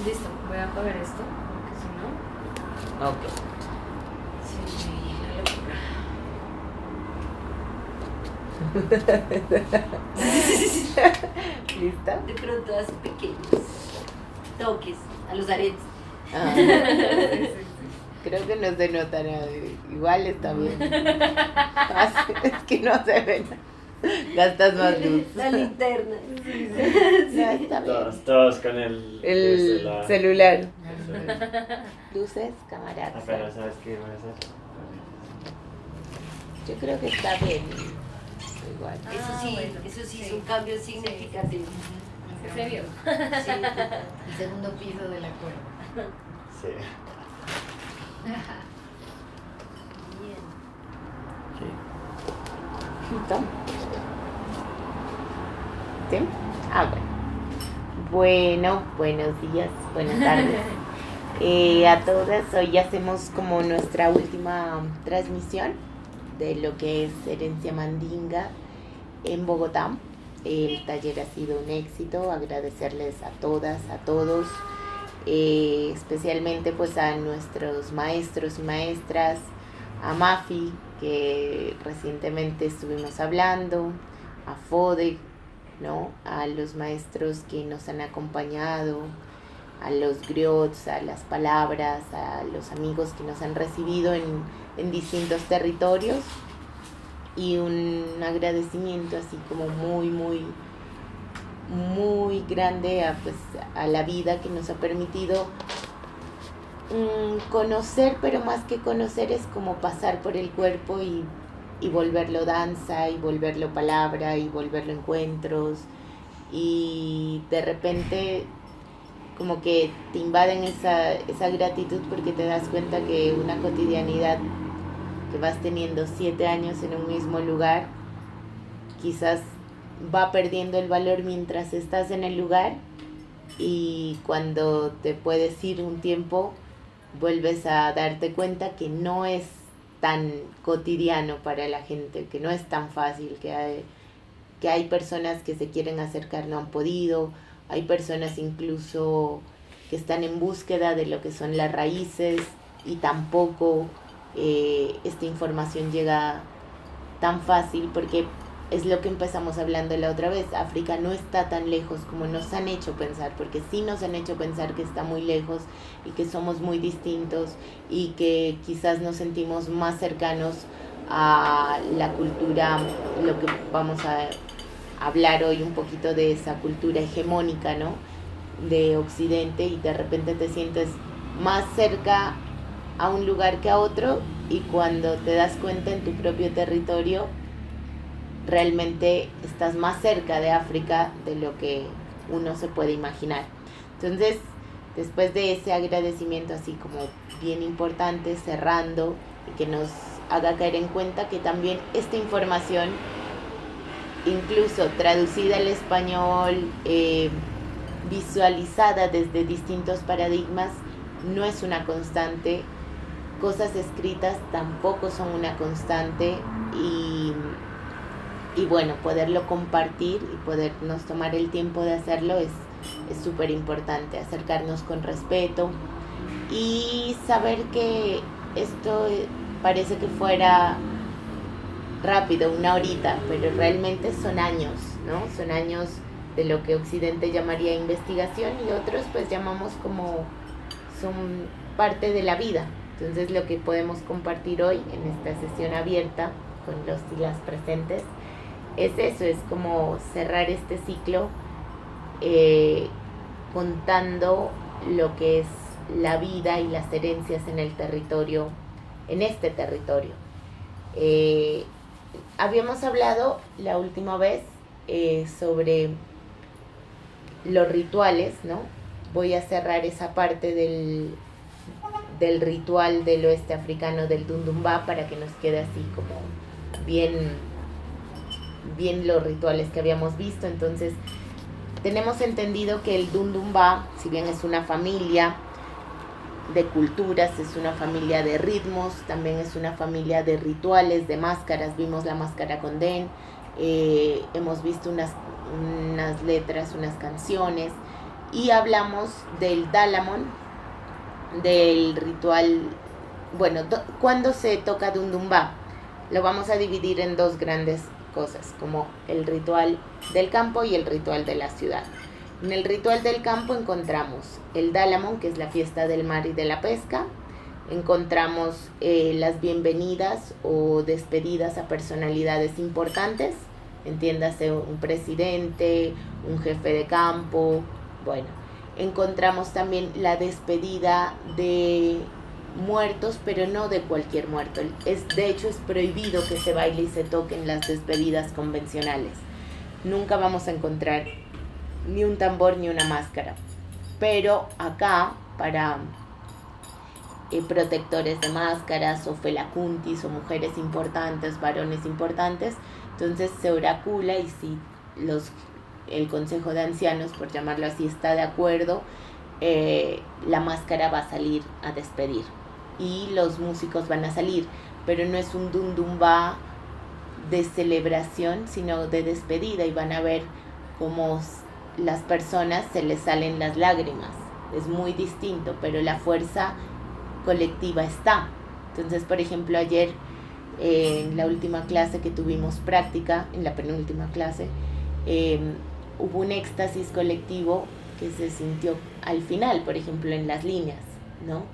Listo, voy a apagar esto, porque si no... Ok. Sí, la locura. ¿Lista? De pronto hace pequeños toques a los aretes. Ah, creo que no se nota nada. Igual está bien. Es que no se ve nada. Gastas más luz. La linterna. No, está bien. Todos con el Celular. Eso es. Luces, cámara. Apenas sabes qué van a hacer. Yo creo que está bien. Igual. Eso sí es un cambio significativo. Se vio. Sí. El segundo piso de la cuerda. Sí. Bien. ¿Listo? ¿Sí? Ah, bueno. Bueno, buenos días, buenas tardes. A todas, hoy hacemos como nuestra última transmisión de lo que es Herencia Mandinga en Bogotá. El taller ha sido un éxito, agradecerles a todas, a todos, especialmente pues a nuestros maestros y maestras, a Mafi, que recientemente estuvimos hablando, a Fode, ¿no? A los maestros que nos han acompañado, a los griots, a las palabras, a los amigos que nos han recibido en distintos territorios, y un agradecimiento así como muy, muy, muy grande a la vida que nos ha permitido conocer, pero más que conocer es como pasar por el cuerpo y volverlo danza, y volverlo palabra, y volverlo encuentros, y de repente como que te invaden esa gratitud porque te das cuenta que una cotidianidad que vas teniendo 7 años en un mismo lugar quizás va perdiendo el valor mientras estás en el lugar, y cuando te puedes ir un tiempo vuelves a darte cuenta que no es tan cotidiano para la gente, que no es tan fácil, que hay personas que se quieren acercar, no han podido, hay personas incluso que están en búsqueda de lo que son las raíces y tampoco esta información llega tan fácil, porque es lo que empezamos hablando la otra vez. África no está tan lejos como nos han hecho pensar, porque sí nos han hecho pensar que está muy lejos y que somos muy distintos y que quizás nos sentimos más cercanos a la cultura, lo que vamos a hablar hoy un poquito de esa cultura hegemónica, ¿no? De Occidente, y de repente te sientes más cerca a un lugar que a otro, y cuando te das cuenta en tu propio territorio realmente estás más cerca de África de lo que uno se puede imaginar. Entonces, después de ese agradecimiento así como bien importante, cerrando, y que nos haga caer en cuenta que también esta información, incluso traducida al español, visualizada desde distintos paradigmas, no es una constante. Cosas escritas tampoco son una constante, y bueno, poderlo compartir y podernos tomar el tiempo de hacerlo es súper importante. Acercarnos con respeto y saber que esto parece que fuera rápido, una horita, pero realmente son años, ¿no? Son años de lo que Occidente llamaría investigación, y otros pues llamamos como son parte de la vida. Entonces lo que podemos compartir hoy en esta sesión abierta con los y las presentes es eso, es como cerrar este ciclo contando lo que es la vida y las herencias en el territorio, en este territorio. Habíamos hablado la última vez sobre los rituales, ¿no? Voy a cerrar esa parte del ritual del oeste africano del Dundumba para que nos quede así como bien los rituales que habíamos visto. Entonces, tenemos entendido que el Dundumba, si bien es una familia de culturas, es una familia de ritmos, también es una familia de rituales, de máscaras. Vimos la máscara con Den, hemos visto unas letras, unas canciones, Y hablamos del Dalamon, del ritual, bueno, cuando se toca Dundumba. Lo vamos a dividir en dos grandes cosas, como el ritual del campo y el ritual de la ciudad. En el ritual del campo encontramos el Dalamon, que es la fiesta del mar y de la pesca. Encontramos las bienvenidas o despedidas a personalidades importantes, entiéndase un presidente, un jefe de campo. Bueno, encontramos también la despedida de muertos, pero no de cualquier muerto. De hecho, es prohibido que se baile y se toque en las despedidas convencionales. Nunca vamos a encontrar ni un tambor ni una máscara. Pero acá, para protectores de máscaras o felacuntis o mujeres importantes, varones importantes, entonces se oracula, y si el Consejo de Ancianos, por llamarlo así, está de acuerdo, la máscara va a salir a despedir y los músicos van a salir, pero no es un dundumba de celebración, sino de despedida, y van a ver cómo las personas se les salen las lágrimas. Es muy distinto, pero la fuerza colectiva está. Entonces, por ejemplo, ayer en la última clase que tuvimos práctica, en la penúltima clase, hubo un éxtasis colectivo que se sintió al final, por ejemplo, en las líneas, ¿no?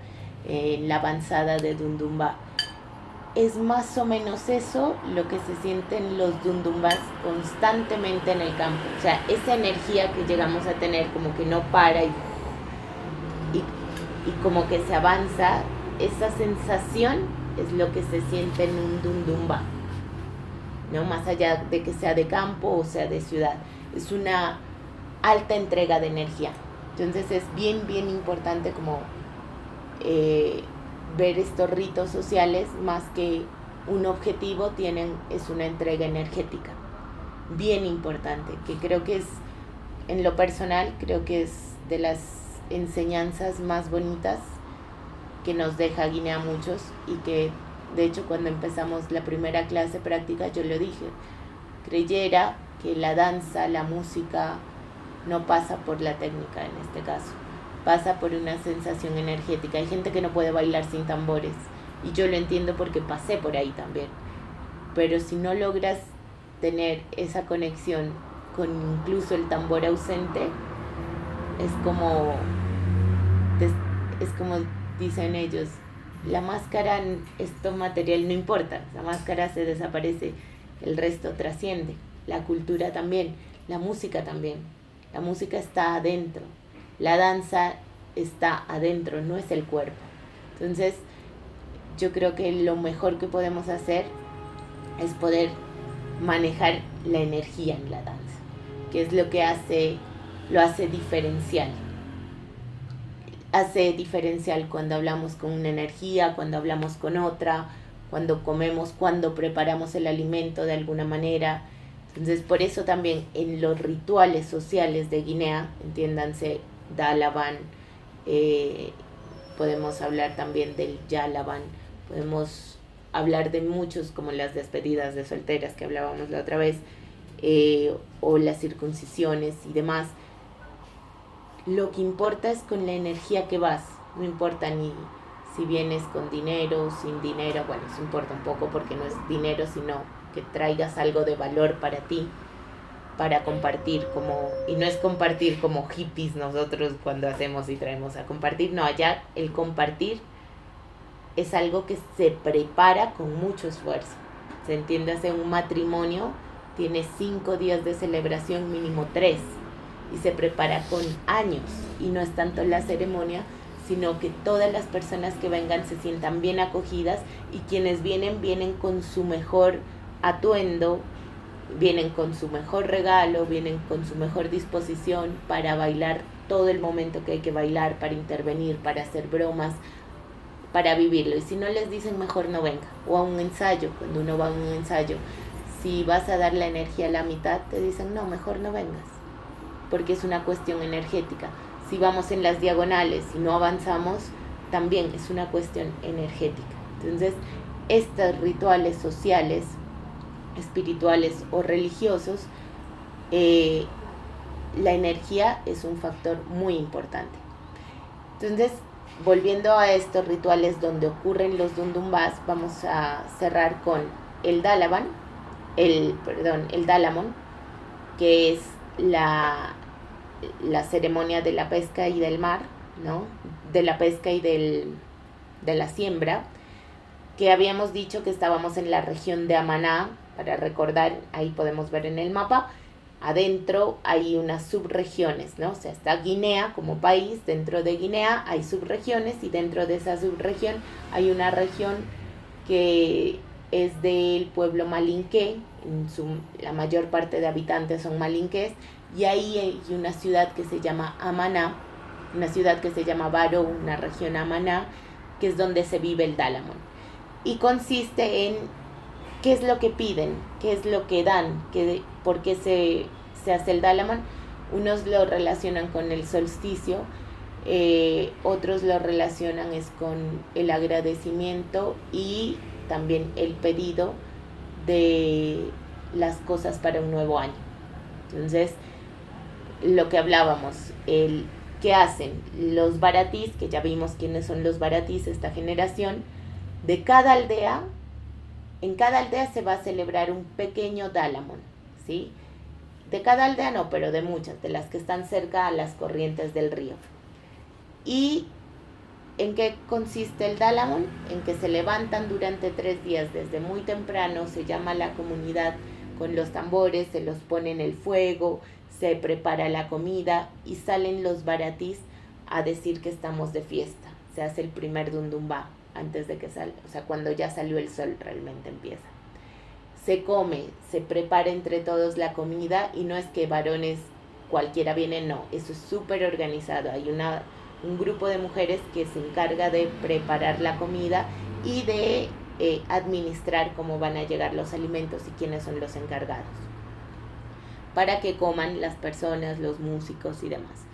En la avanzada de Dundumba. Es más o menos eso lo que se sienten los dundumbas constantemente en el campo. O sea, esa energía que llegamos a tener, como que no para y como que se avanza, esa sensación es lo que se siente en un dundumba, ¿no? Más allá de que sea de campo o sea de ciudad. Es una alta entrega de energía. Entonces es bien, bien importante como ver estos ritos sociales, más que un objetivo, es una entrega energética bien importante, que creo que es, en lo personal, creo que es de las enseñanzas más bonitas que nos deja Guinea a muchos, y que de hecho cuando empezamos la primera clase práctica yo lo dije, creyera que la danza, la música no pasa por la técnica, en este caso pasa por una sensación energética. Hay gente que no puede bailar sin tambores, y yo lo entiendo porque pasé por ahí también, pero si no logras tener esa conexión con incluso el tambor ausente, es como dicen ellos, la máscara, esto material no importa, la máscara se desaparece, el resto trasciende. La cultura también, la música también. La música está adentro, la danza está adentro, no es el cuerpo. Entonces, yo creo que lo mejor que podemos hacer es poder manejar la energía en la danza, que es lo que lo hace diferencial. Hace diferencial cuando hablamos con una energía, cuando hablamos con otra, cuando comemos, cuando preparamos el alimento de alguna manera. Entonces, por eso también en los rituales sociales de Guinea, entiéndanse, Dalaban, podemos hablar también del Yalaban, podemos hablar de muchos, como las despedidas de solteras que hablábamos la otra vez, o las circuncisiones y demás. Lo que importa es con la energía que vas, no importa ni si vienes con dinero, sin dinero, bueno, eso importa un poco porque no es dinero, sino que traigas algo de valor para ti, para compartir, y no es compartir como hippies nosotros cuando hacemos y traemos a compartir, no, allá el compartir es algo que se prepara con mucho esfuerzo. Se entiende, hace un matrimonio, tiene 5 días de celebración, mínimo 3, y se prepara con años, y no es tanto la ceremonia, sino que todas las personas que vengan se sientan bien acogidas, y quienes vienen con su mejor atuendo, vienen con su mejor regalo, vienen con su mejor disposición para bailar todo el momento que hay que bailar, para intervenir, para hacer bromas, para vivirlo. Y si no, les dicen mejor no venga. O a un ensayo, cuando uno va a un ensayo, si vas a dar la energía a la mitad, te dicen no, mejor no vengas, porque es una cuestión energética. Si vamos en las diagonales y no avanzamos, también es una cuestión energética. Entonces, estos rituales sociales, espirituales o religiosos, la energía es un factor muy importante. Entonces, volviendo a estos rituales donde ocurren los dundumbás, vamos a cerrar con el Dalamon, que es la ceremonia de la pesca y del mar, ¿no? De la pesca y de la siembra, que habíamos dicho que estábamos en la región de Amaná. Para recordar, ahí podemos ver en el mapa, adentro hay unas subregiones, ¿no? O sea, está Guinea como país, dentro de Guinea hay subregiones y dentro de esa subregión hay una región que es del pueblo malinqué, la mayor parte de habitantes son malinqués, y ahí hay una ciudad que se llama Amaná, una ciudad que se llama Baró, una región Amaná, que es donde se vive el Dalamon. Y consiste en qué es lo que piden, qué es lo que dan, por qué se hace el Dalamon. Unos lo relacionan con el solsticio, otros lo relacionan es con el agradecimiento y también el pedido de las cosas para un nuevo año. Entonces, lo que hablábamos, ¿qué hacen? Los baratís, que ya vimos quiénes son los baratís, esta generación, de cada aldea, en cada aldea se va a celebrar un pequeño Dalamon, ¿sí? De cada aldea no, pero de muchas, de las que están cerca a las corrientes del río. ¿Y en qué consiste el Dalamon? En que se levantan durante 3 días, desde muy temprano, se llama a la comunidad con los tambores, se los pone en el fuego, se prepara la comida y salen los baratís a decir que estamos de fiesta. Se hace el primer dundumbá antes de que salga, o sea, cuando ya salió el sol realmente empieza. Se come, se prepara entre todos la comida y no es que varones cualquiera vienen, no, eso es súper organizado. Hay un grupo de mujeres que se encarga de preparar la comida y de administrar cómo van a llegar los alimentos y quiénes son los encargados, para que coman las personas, los músicos y demás.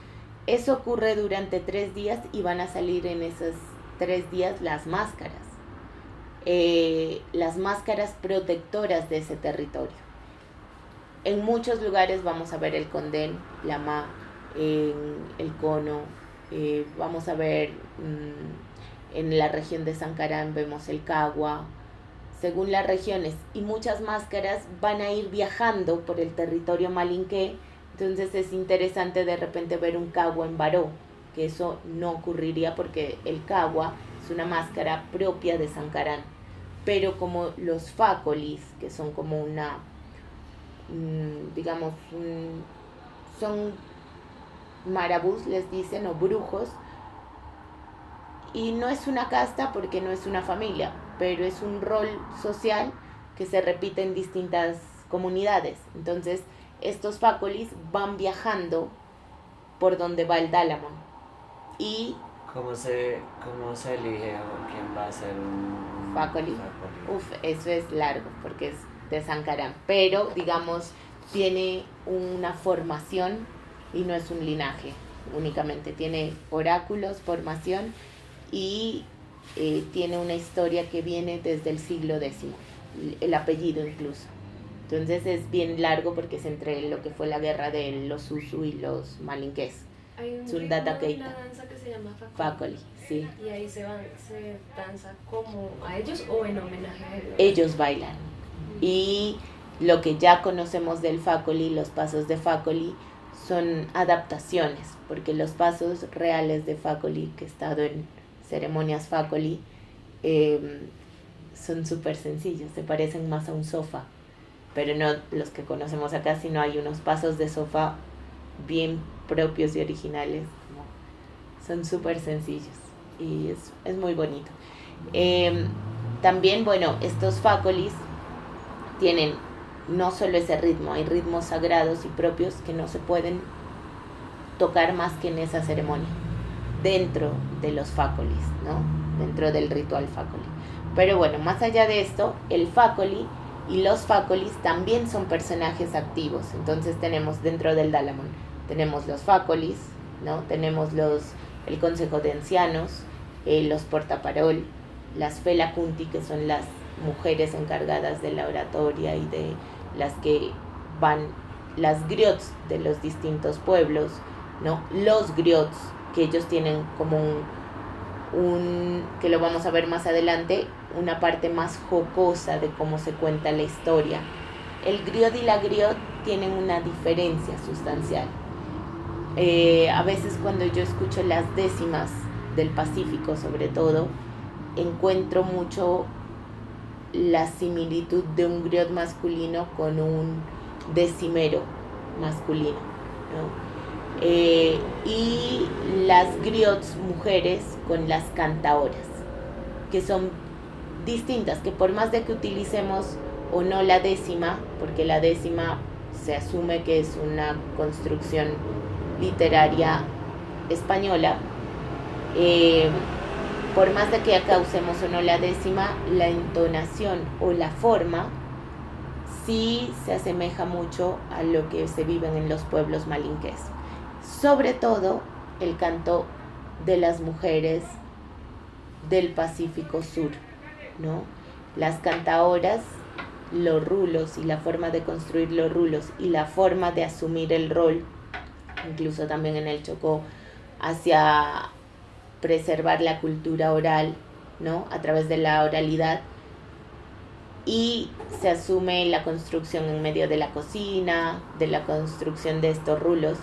Eso ocurre durante 3 días y van a salir en esos 3 días las máscaras protectoras de ese territorio. En muchos lugares vamos a ver el condén, la ma, el cono, vamos a ver en la región de Sancarán vemos el cagua, según las regiones, y muchas máscaras van a ir viajando por el territorio malinqué. Entonces es interesante de repente ver un cagua en Baró, que eso no ocurriría porque el cagua es una máscara propia de Sancarán, pero como los fácolis, que son como una, digamos, son marabús, les dicen, o brujos, y no es una casta porque no es una familia, pero es un rol social que se repite en distintas comunidades. Entonces estos fácolis van viajando por donde va el Dalamon. Y ¿Cómo se elige o quién va a ser un fácoli? Eso es largo porque es de Sancarán, pero digamos tiene una formación y no es un linaje únicamente, tiene oráculos, formación y tiene una historia que viene desde el siglo X, el apellido incluso. Entonces es bien largo porque es entre lo que fue la guerra de los Susu y los malinqués. Hay un Sundata ritmo de Keita. una danza que se llama Fácoli, sí. Y ahí se danza como a ellos o en homenaje a ellos. Ellos bailan. Y lo que ya conocemos del Fácoli, los pasos de Fácoli, son adaptaciones, porque los pasos reales de Fácoli, que he estado en ceremonias Fácoli, son súper sencillos, se parecen más a un sofá, pero no los que conocemos acá, sino hay unos pasos de sofá bien propios y originales, son súper sencillos y es muy bonito. También, bueno, estos Fácolis tienen no solo ese ritmo, hay ritmos sagrados y propios que no se pueden tocar más que en esa ceremonia, dentro de los Fácolis, ¿no? Dentro del ritual Fácoli. Pero bueno, más allá de esto, el Fácoli y los Fácolis también son personajes activos. Entonces tenemos dentro del Dalamon, tenemos los Fácolis, ¿no? Tenemos el Consejo de Ancianos, los Portaparol, las Felakunti, que son las mujeres encargadas de la oratoria y de las que van las griots de los distintos pueblos, ¿no? Los griots, que ellos tienen como que lo vamos a ver más adelante, una parte más jocosa de cómo se cuenta la historia. El griot y la griot tienen una diferencia sustancial. A veces cuando yo escucho las décimas del Pacífico, sobre todo, encuentro mucho la similitud de un griot masculino con un decimero masculino, ¿no? Y las griots mujeres con las cantaoras, que son distintas, que por más de que utilicemos o no la décima, porque la décima se asume que es una construcción literaria española, por más de que acá usemos o no la décima, la entonación o la forma sí se asemeja mucho a lo que se vive en los pueblos malinqués. Sobre todo el canto de las mujeres del Pacífico Sur, ¿no? Las cantaoras, los rulos y la forma de construir los rulos y la forma de asumir el rol, incluso también en el Chocó, hacia preservar la cultura oral, ¿no? A través de la oralidad, y se asume la construcción en medio de la cocina, de la construcción de estos rulos,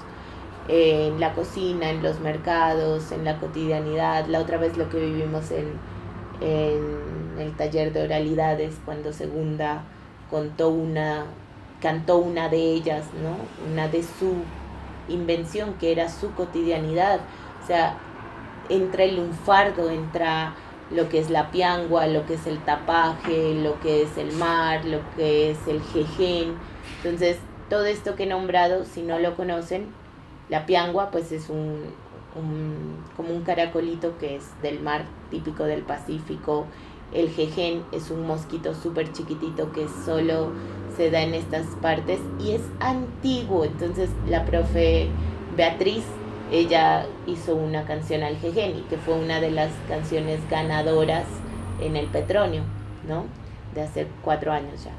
en la cocina, en los mercados, en la cotidianidad. La otra vez lo que vivimos en el taller de oralidades, cuando Segunda cantó una de ellas, ¿no? Una de su invención, que era su cotidianidad. O sea, entra el lunfardo, entra lo que es la piangua, lo que es el tapaje, lo que es el mar, lo que es el jején. Entonces, todo esto que he nombrado, si no lo conocen, la piangua pues es como un caracolito que es del mar, típico del Pacífico. El jején es un mosquito súper chiquitito que solo se da en estas partes y es antiguo. Entonces la profe Beatriz, ella hizo una canción al jején, y que fue una de las canciones ganadoras en el Petronio, ¿no? De hace 4 años ya.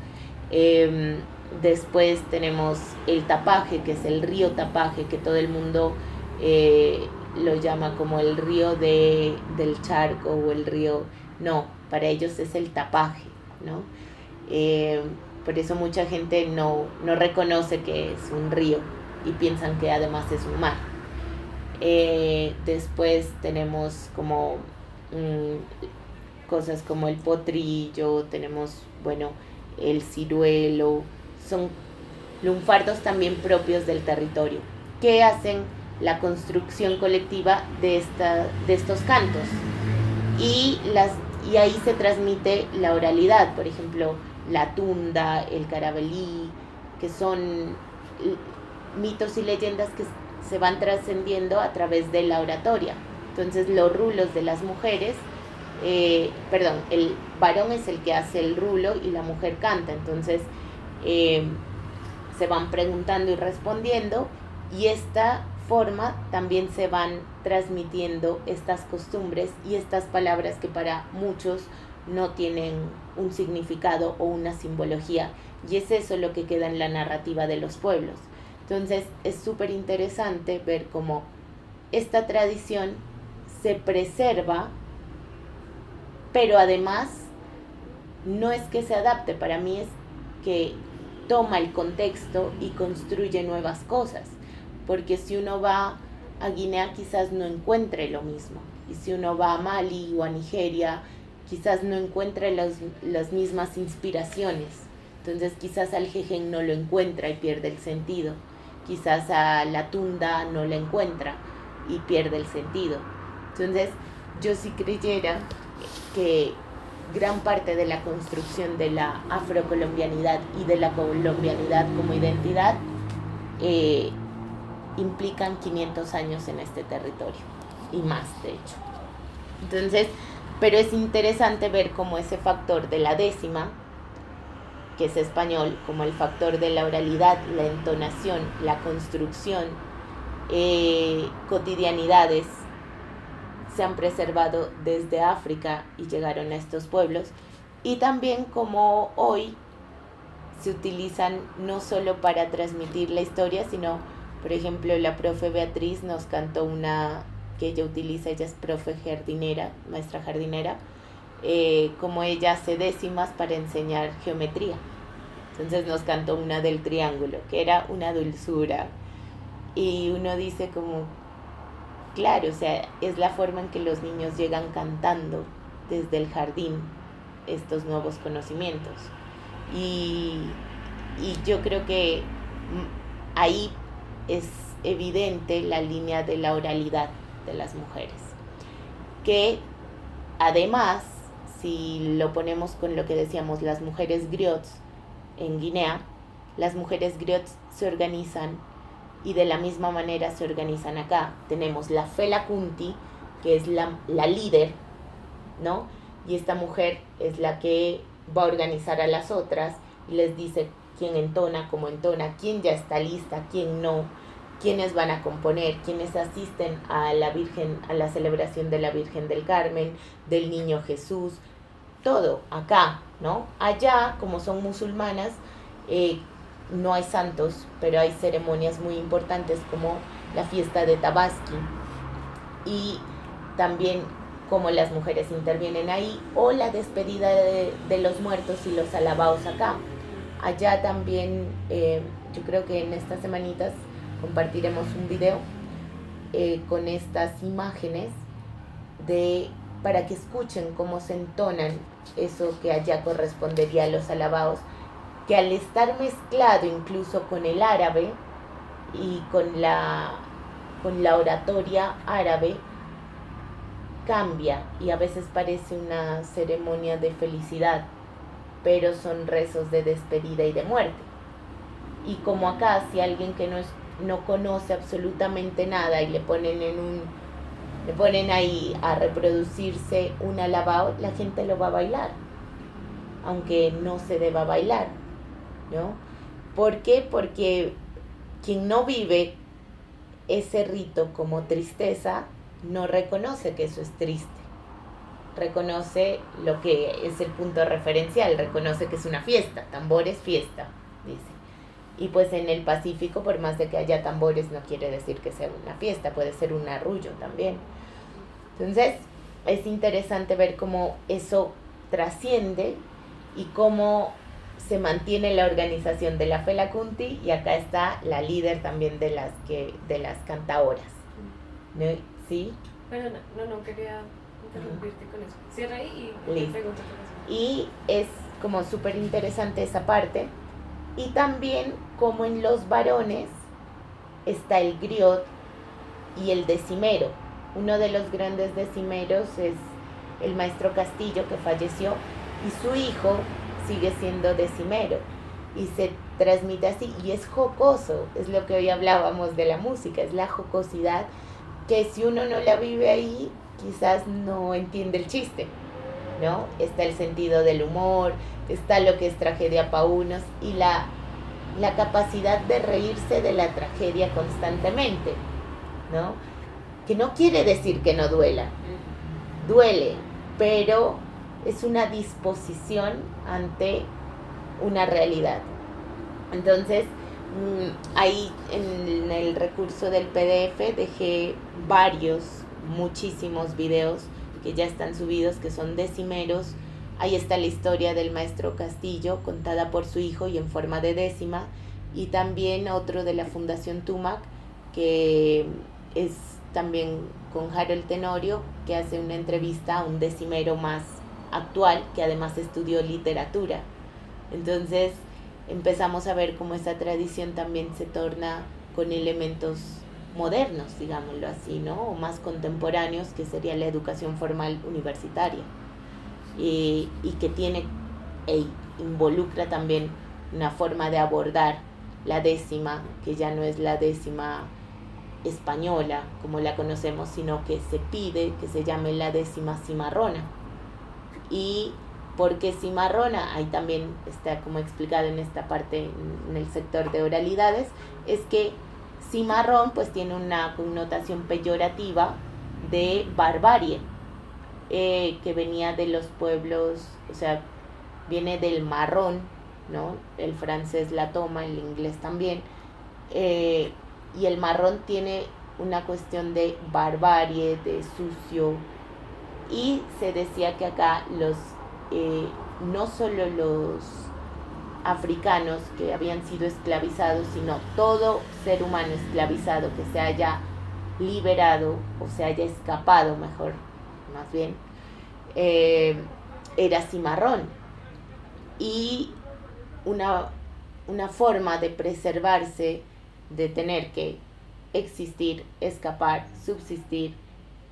Después tenemos el tapaje, que es el río Tapaje, que todo el mundo lo llama como el río del charco o el río. No, para ellos es el tapaje, ¿no? Por eso mucha gente no reconoce que es un río y piensan que además es un mar. Después tenemos como cosas como el potrillo, tenemos, bueno, el ciruelo. Son lunfardos también propios del territorio, que hacen la construcción colectiva de estos cantos. Y ahí se transmite la oralidad, por ejemplo, la tunda, el carabelí, que son mitos y leyendas que se van trascendiendo a través de la oratoria. Entonces los rulos de las mujeres, el varón es el que hace el rulo y la mujer canta. Entonces se van preguntando y respondiendo, y esta forma también se van transmitiendo estas costumbres y estas palabras que para muchos no tienen un significado o una simbología, y es eso lo que queda en la narrativa de los pueblos. Entonces es súper interesante ver cómo esta tradición se preserva, pero además no es que se adapte, para mí es que toma el contexto y construye nuevas cosas, porque si uno va a Guinea quizás no encuentre lo mismo, y si uno va a Mali o a Nigeria quizás no encuentre las mismas inspiraciones. Entonces quizás al jején no lo encuentra y pierde el sentido, quizás a la tunda no la encuentra y pierde el sentido. Entonces yo sí creyera que gran parte de la construcción de la afrocolombianidad y de la colombianidad como identidad implican 500 años en este territorio y más, de hecho. Entonces, pero es interesante ver cómo ese factor de la décima, que es español, como el factor de la oralidad, la entonación, la construcción, cotidianidades, se han preservado desde África y llegaron a estos pueblos, y también como hoy se utilizan no solo para transmitir la historia, sino, por ejemplo, la profe Beatriz nos cantó una que ella utiliza, ella es profe jardinera, maestra jardinera, como ella hace décimas para enseñar geometría. Entonces nos cantó una del triángulo, que era una dulzura. Y uno dice como, claro, o sea, es la forma en que los niños llegan cantando desde el jardín estos nuevos conocimientos. Y yo creo que ahí es evidente la línea de la oralidad de las mujeres, que además, si lo ponemos con lo que decíamos, las mujeres griots en Guinea, las mujeres griots se organizan y de la misma manera se organizan acá. Tenemos la Fela Kunti, que es la líder, ¿no? Y esta mujer es la que va a organizar a las otras y les dice quién entona, cómo entona, quién ya está lista, quién no, quiénes van a componer, quiénes asisten a la Virgen, a la celebración de la Virgen del Carmen, del Niño Jesús, todo acá, ¿no? Allá, como son musulmanas, no hay santos, pero hay ceremonias muy importantes como la fiesta de Tabaski y también como las mujeres intervienen ahí, o la despedida de los muertos y los alabados acá. Allá también, yo creo que en estas semanitas compartiremos un video con estas imágenes para que escuchen cómo se entonan eso que allá correspondería a los alabados, que al estar mezclado incluso con el árabe y con la oratoria árabe, cambia y a veces parece una ceremonia de felicidad, pero son rezos de despedida y de muerte. Y como acá, si alguien que no conoce absolutamente nada y le ponen ahí a reproducirse un alabao, la gente lo va a bailar, aunque no se deba bailar, ¿no? ¿Por qué? Porque quien no vive ese rito como tristeza no reconoce que eso es triste, reconoce lo que es el punto referencial, reconoce que es una fiesta, tambores fiesta, dice. Y pues en el Pacífico, por más de que haya tambores, no quiere decir que sea una fiesta, puede ser un arrullo también. Entonces es interesante ver cómo eso trasciende y cómo se mantiene la organización de la Fela Kunti, y acá está la líder también de las cantaoras, ¿no? ¿Sí? Pero no quería interrumpirte con eso. Cierra ahí y Listo. te pregunto por eso. Y es como súper interesante esa parte. Y también como en los varones está el griot y el decimero. Uno de los grandes decimeros es el maestro Castillo, que falleció, y su hijo sigue siendo decimero. Y se transmite así, y es jocoso, es lo que hoy hablábamos de la música, es la jocosidad, que si uno no la vive ahí, quizás no entiende el chiste, ¿no? Está el sentido del humor, está lo que es tragedia para unos y la capacidad de reírse de la tragedia constantemente, ¿no? Que no quiere decir que no duela, duele, pero es una disposición ante una realidad. Entonces, ahí en el recurso del PDF dejé muchísimos videos que ya están subidos, que son decimeros. Ahí está la historia del maestro Castillo contada por su hijo y en forma de décima, y también otro de la Fundación Tumac, que es también con Harold Tenorio, que hace una entrevista a un decimero más actual, que además estudió literatura. Entonces empezamos a ver cómo esa tradición también se torna con elementos modernos, digámoslo así, ¿no? O más contemporáneos, que sería la educación formal universitaria. Y que tiene e involucra también una forma de abordar la décima, que ya no es la décima española como la conocemos, sino que se pide que se llame la décima cimarrona. Y porque cimarrona, ahí también está como explicado en esta parte, en el sector de oralidades, es que cimarrón pues tiene una connotación peyorativa de barbarie, que venía de los pueblos, o sea, viene del marrón, ¿no? El francés la toma, el inglés también. Y el marrón tiene una cuestión de barbarie, de sucio. Y se decía que acá no solo los africanos que habían sido esclavizados, sino todo ser humano esclavizado que se haya liberado o se haya escapado, mejor, más bien, era cimarrón. Y una forma de preservarse, de tener que existir, escapar, subsistir,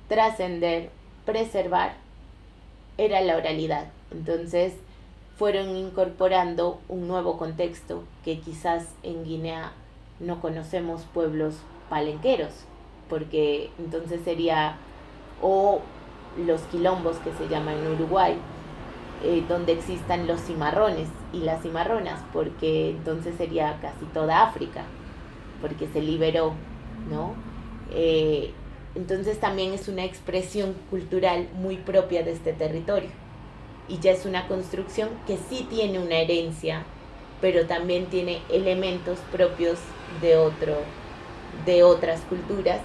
trascender, preservar, era la oralidad. Entonces fueron incorporando un nuevo contexto que quizás en Guinea no conocemos pueblos palenqueros, porque entonces sería o los quilombos que se llaman en Uruguay, donde existan los cimarrones y las cimarronas, porque entonces sería casi toda África, porque se liberó, ¿no? Entonces también es una expresión cultural muy propia de este territorio y ya es una construcción que sí tiene una herencia, pero también tiene elementos propios de otras culturas.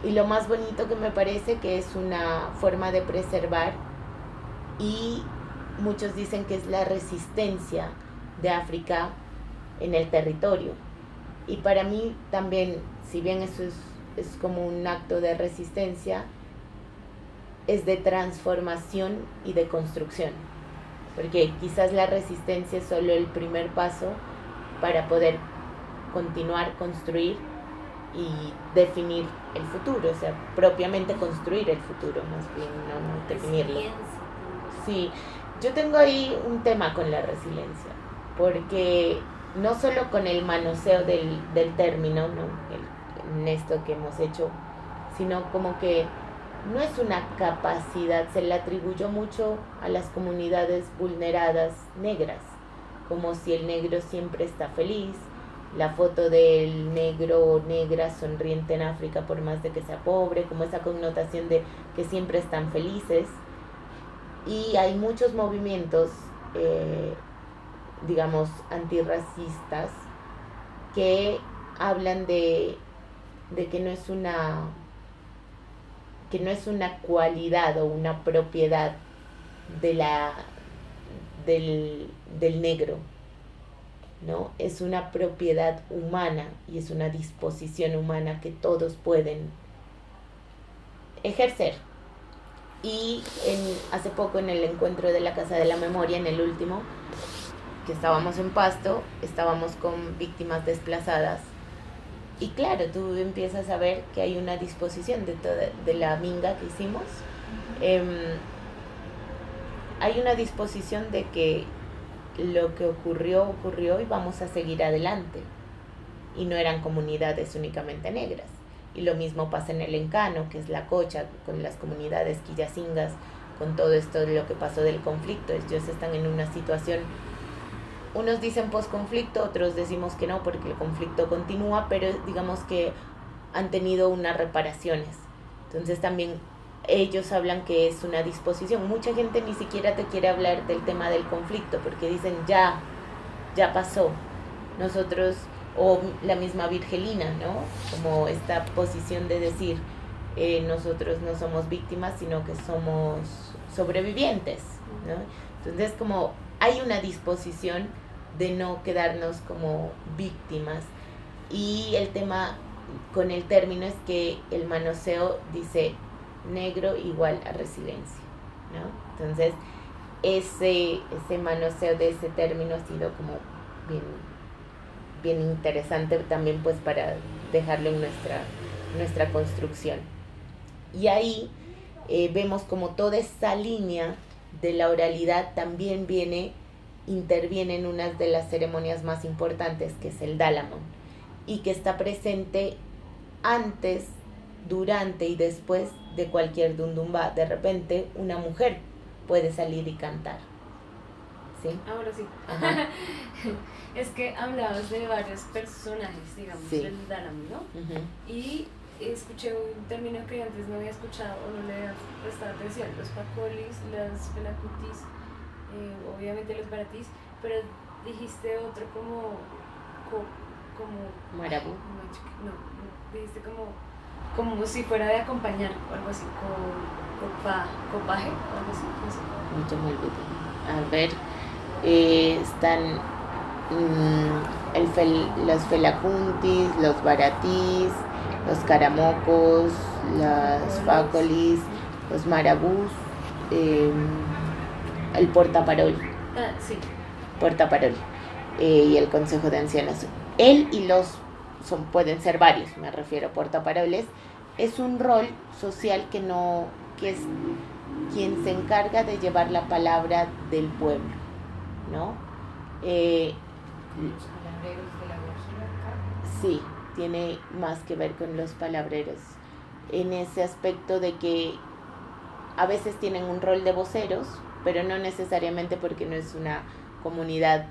Y lo más bonito que me parece que es una forma de preservar, y muchos dicen que es la resistencia de África en el territorio. Y para mí también, si bien eso es como un acto de resistencia, es de transformación y de construcción, porque quizás la resistencia es solo el primer paso para poder continuar, construir y definir el futuro, o sea, propiamente construir el futuro, más bien, no definirlo. Sí, yo tengo ahí un tema con la resiliencia, porque no solo con el manoseo del término, ¿no? En esto que hemos hecho, sino como que no es una capacidad, se le atribuyó mucho a las comunidades vulneradas negras, como si el negro siempre está feliz, la foto del negro o negra sonriente en África por más de que sea pobre, como esa connotación de que siempre están felices. Y hay muchos movimientos, digamos, antirracistas que hablan de que no es una cualidad o una propiedad del negro, ¿no? Es una propiedad humana y es una disposición humana que todos pueden ejercer. Y hace poco en el encuentro de la Casa de la Memoria, en el último, que estábamos en Pasto, estábamos con víctimas desplazadas. Y claro, tú empiezas a ver que hay una disposición de la minga que hicimos. Hay una disposición de que lo que ocurrió y vamos a seguir adelante. Y no eran comunidades únicamente negras. Y lo mismo pasa en el Encano, que es la Cocha, con las comunidades quillacingas, con todo esto de lo que pasó del conflicto. Ellos están en una situación, unos dicen posconflicto, otros decimos que no, porque el conflicto continúa, pero digamos que han tenido unas reparaciones. Entonces también ellos hablan que es una disposición. Mucha gente ni siquiera te quiere hablar del tema del conflicto, porque dicen ya pasó. Nosotros, o la misma Virgelina, ¿no? Como esta posición de decir, nosotros no somos víctimas, sino que somos sobrevivientes, ¿no? Entonces, como hay una disposición de no quedarnos como víctimas. Y el tema con el término es que el manoseo dice negro igual a resiliencia, ¿no? Entonces, ese manoseo de ese término ha sido como bien interesante también, pues, para dejarlo en nuestra construcción. Y ahí vemos como toda esa línea de la oralidad también interviene en una de las ceremonias más importantes, que es el Dalamón, y que está presente antes, durante y después de cualquier dundumba. De repente una mujer puede salir y cantar, ¿sí? Ahora sí. Ajá. Es que hablabas de varios personajes, digamos, Sí. del Dalam, ¿no? Uh-huh. Y escuché un término que antes no había escuchado o no le había prestado atención: los pacolis, las pelacutis, obviamente los baratís, pero dijiste otro como Marabú. no, dijiste como si fuera de acompañar o algo así, copaje o algo así, no sé. Mucho me olvidé. A ver, están los felacuntis, los baratís, los caramocos, las fácolis, los marabús, el portaparol, Sí. portaparol y el consejo de ancianos. Él y pueden ser varios, me refiero a portaparoles. Es un rol social que es quien se encarga de llevar la palabra del pueblo, ¿no? Los palabreros de la Guajira acá. Sí, tiene más que ver con los palabreros, en ese aspecto de que a veces tienen un rol de voceros, pero no necesariamente, porque no es una comunidad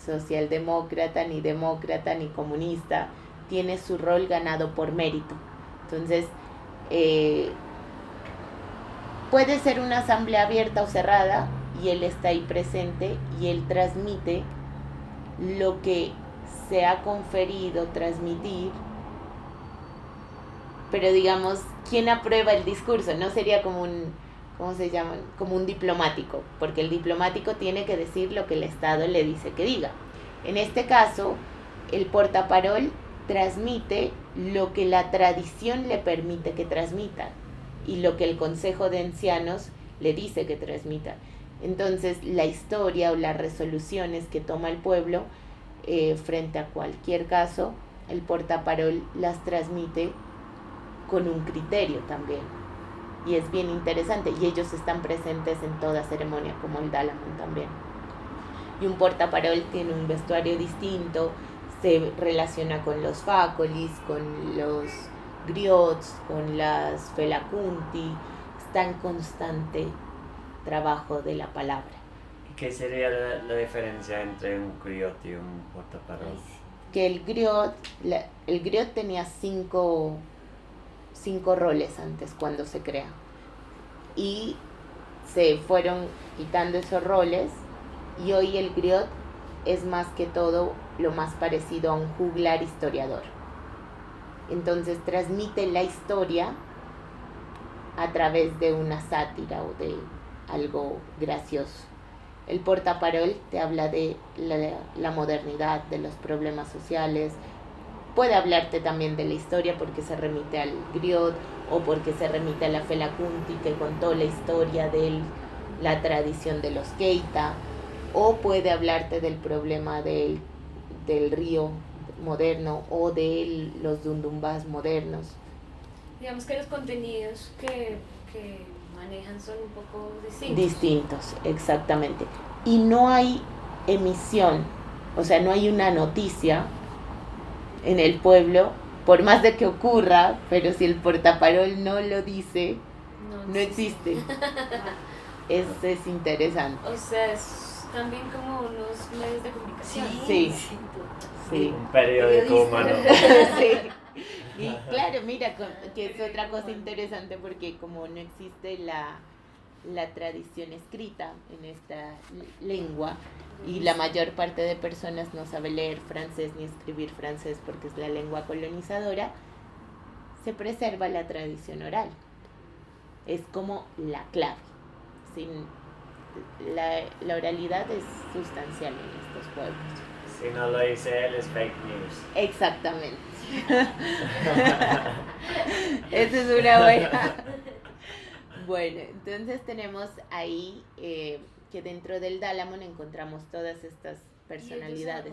socialdemócrata, ni comunista, tiene su rol ganado por mérito. Entonces, puede ser una asamblea abierta o cerrada, y él está ahí presente y él transmite lo que se ha conferido transmitir, pero digamos, ¿quién aprueba el discurso? No sería como ¿cómo se llaman? Como un diplomático, porque el diplomático tiene que decir lo que el Estado le dice que diga. En este caso, el portaparol transmite lo que la tradición le permite que transmita y lo que el Consejo de Ancianos le dice que transmita. Entonces, la historia o las resoluciones que toma el pueblo frente a cualquier caso, el portaparol las transmite con un criterio también. Y es bien interesante, y ellos están presentes en toda ceremonia, como el Dalamón también. Y un portaparol tiene un vestuario distinto, se relaciona con los fácolis, con los griots, con las felacunti, está en constante trabajo de la palabra. ¿Qué sería la diferencia entre un griot y un portaparol? Que el griot tenía cinco roles antes, cuando se crea, y se fueron quitando esos roles, y hoy el griot es más que todo lo más parecido a un juglar historiador. Entonces transmite la historia a través de una sátira o de algo gracioso. El portaparol te habla de la modernidad, de los problemas sociales. Puede hablarte también de la historia, porque se remite al griot, o porque se remite a la felacunti, que contó la historia de la tradición de los Keita, o puede hablarte del problema del río moderno o de los dundumbas modernos. Digamos que los contenidos que manejan son un poco Distintos, exactamente. Y no hay emisión, o sea, no hay una noticia en el pueblo, por más de que ocurra, pero si el portaparol no lo dice, no existe. Eso es interesante. O sea, es también como unos medios de comunicación. Sí. Un periódico humano. Sí. Y claro, mira, que es otra cosa interesante, porque como no existe la tradición escrita en esta lengua, y la mayor parte de personas no sabe leer francés ni escribir francés porque es la lengua colonizadora, se preserva la tradición oral. Es como la clave. La oralidad es sustancial en estos pueblos. Si no lo dice él, es fake news. Exactamente. Esa es una buena. Bueno, entonces tenemos ahí que dentro del Dalamón encontramos todas estas personalidades.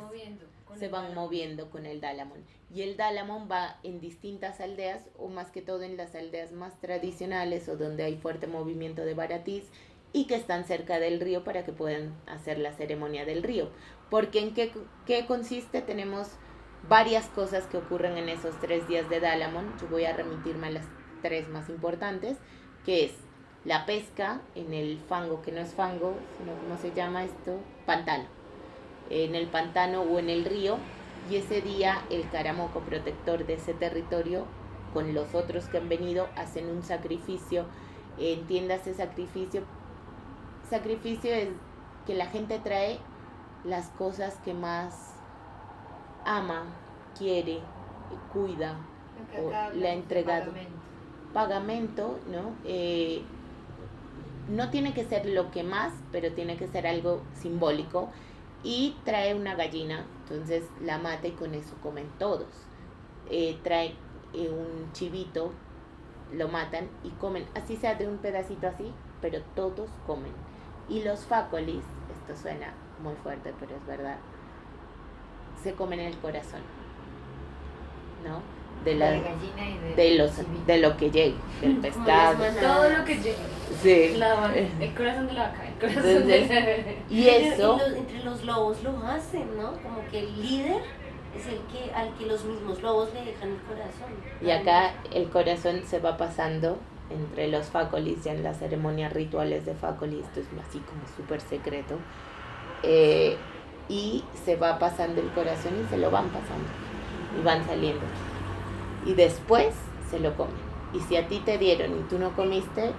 Se van moviendo con el Dalamón. Y el Dalamón va en distintas aldeas, o más que todo en las aldeas más tradicionales, o donde hay fuerte movimiento de baratís y que están cerca del río, para que puedan hacer la ceremonia del río. Porque ¿en qué consiste? Tenemos varias cosas que ocurren en esos 3 días de Dalamón. Yo voy a remitirme a las 3 más importantes, que es la pesca en el fango, que no es fango, sino ¿cómo se llama esto? Pantano. En el pantano o en el río, y ese día el caramoco, protector de ese territorio, con los otros que han venido, hacen un sacrificio. Entiéndase sacrificio. Sacrificio es que la gente trae las cosas que más ama, quiere, cuida Lo que o acá le ha hablamos de entregado. Pagamento, ¿no? No tiene que ser lo que más, pero tiene que ser algo simbólico. Y trae una gallina, entonces la mata y con eso comen todos. Trae un chivito, lo matan y comen, así sea de un pedacito así, pero todos comen. Y los fácolis, esto suena muy fuerte, pero es verdad, se comen el corazón, ¿no? De la gallina y de lo que llegue, del pescado. Todo lo que llegue. Sí. El corazón de la vaca, el corazón Entonces, de la... y eso, Entre los lobos lo hacen, ¿no? Como que el líder es el que al que los mismos lobos le dejan el corazón. y acá el corazón se va pasando entre los fácolis, ya en las ceremonias rituales de fácolis, esto es así como súper secreto, y se va pasando el corazón y se lo van pasando, y van saliendo. Y después se lo comen. Y si a ti te dieron y tú no comiste,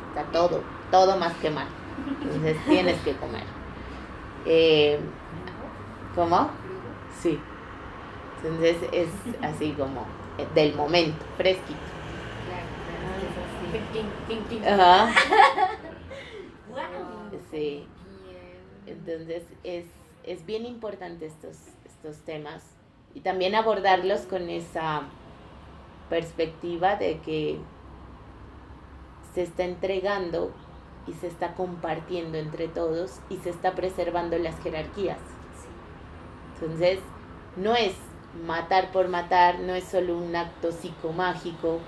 está todo más que mal. Entonces tienes que comer. ¿Cómo? Sí. Entonces es así como del momento, fresquito. Ajá. Wow. Sí. Entonces es bien importante estos temas y también abordarlos con esa perspectiva de que se está entregando y se está compartiendo entre todos y se está preservando las jerarquías. Entonces, no es matar por matar, no es solo un acto psicomágico,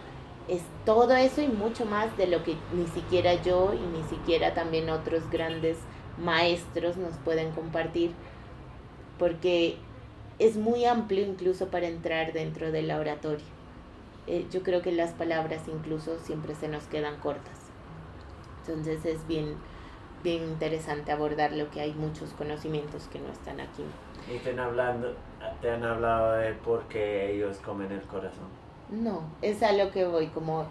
es todo eso y mucho más de lo que ni siquiera yo y ni siquiera también otros grandes maestros nos pueden compartir, porque es muy amplio incluso para entrar dentro de la oratoria. Yo creo que las palabras incluso siempre se nos quedan cortas. Entonces es bien interesante abordar lo que hay muchos conocimientos que no están aquí. ¿Y te han hablado de por qué ellos comen el corazón? No, es a lo que voy, como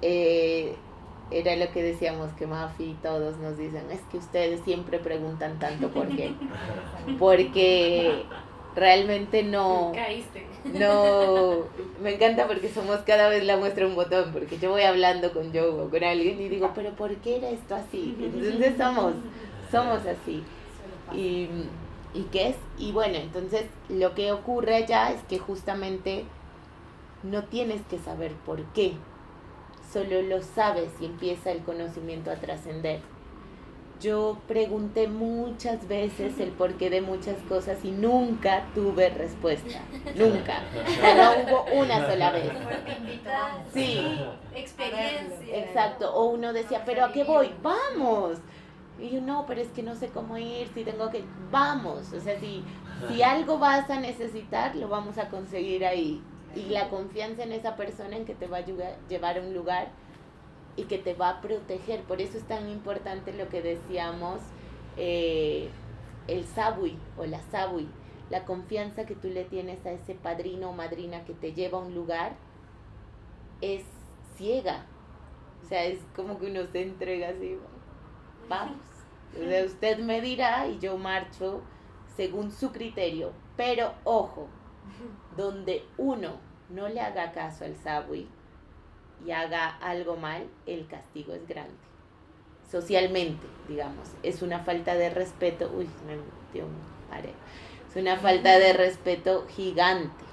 era lo que decíamos que Mafi y todos nos dicen, es que ustedes siempre preguntan tanto por qué. Porque realmente no... Caíste. No, me encanta porque somos cada vez la muestra un botón, porque yo voy hablando con Joe o con alguien y digo, pero ¿por qué era esto así? Entonces somos así. ¿Y qué es? Y bueno, entonces lo que ocurre allá es que justamente no tienes que saber por qué, solo lo sabes y empieza el conocimiento a trascender. Yo pregunté muchas veces el porqué de muchas cosas y nunca tuve respuesta. Nunca. O sea, no hubo una sola vez. Sí, Experiencia. exacto. O uno decía, ¿pero a qué voy? ¡Vamos! Y yo, no, pero es que no sé cómo ir, si tengo que... ¡Vamos! O sea, si algo vas a necesitar, lo vamos a conseguir ahí. Y la confianza en esa persona en que te va a llevar a un lugar y que te va a proteger. Por eso es tan importante lo que decíamos, el sabui o la sabui, la confianza que tú le tienes a ese padrino o madrina que te lleva a un lugar es ciega. O sea, es como que uno se entrega así, vamos. O sea, usted me dirá y yo marcho según su criterio. Pero ojo, donde uno no le haga caso al sabui y haga algo mal, el castigo es grande. Socialmente, digamos, es una falta de respeto. Uy, me metió un mareo. Es una falta de respeto gigante.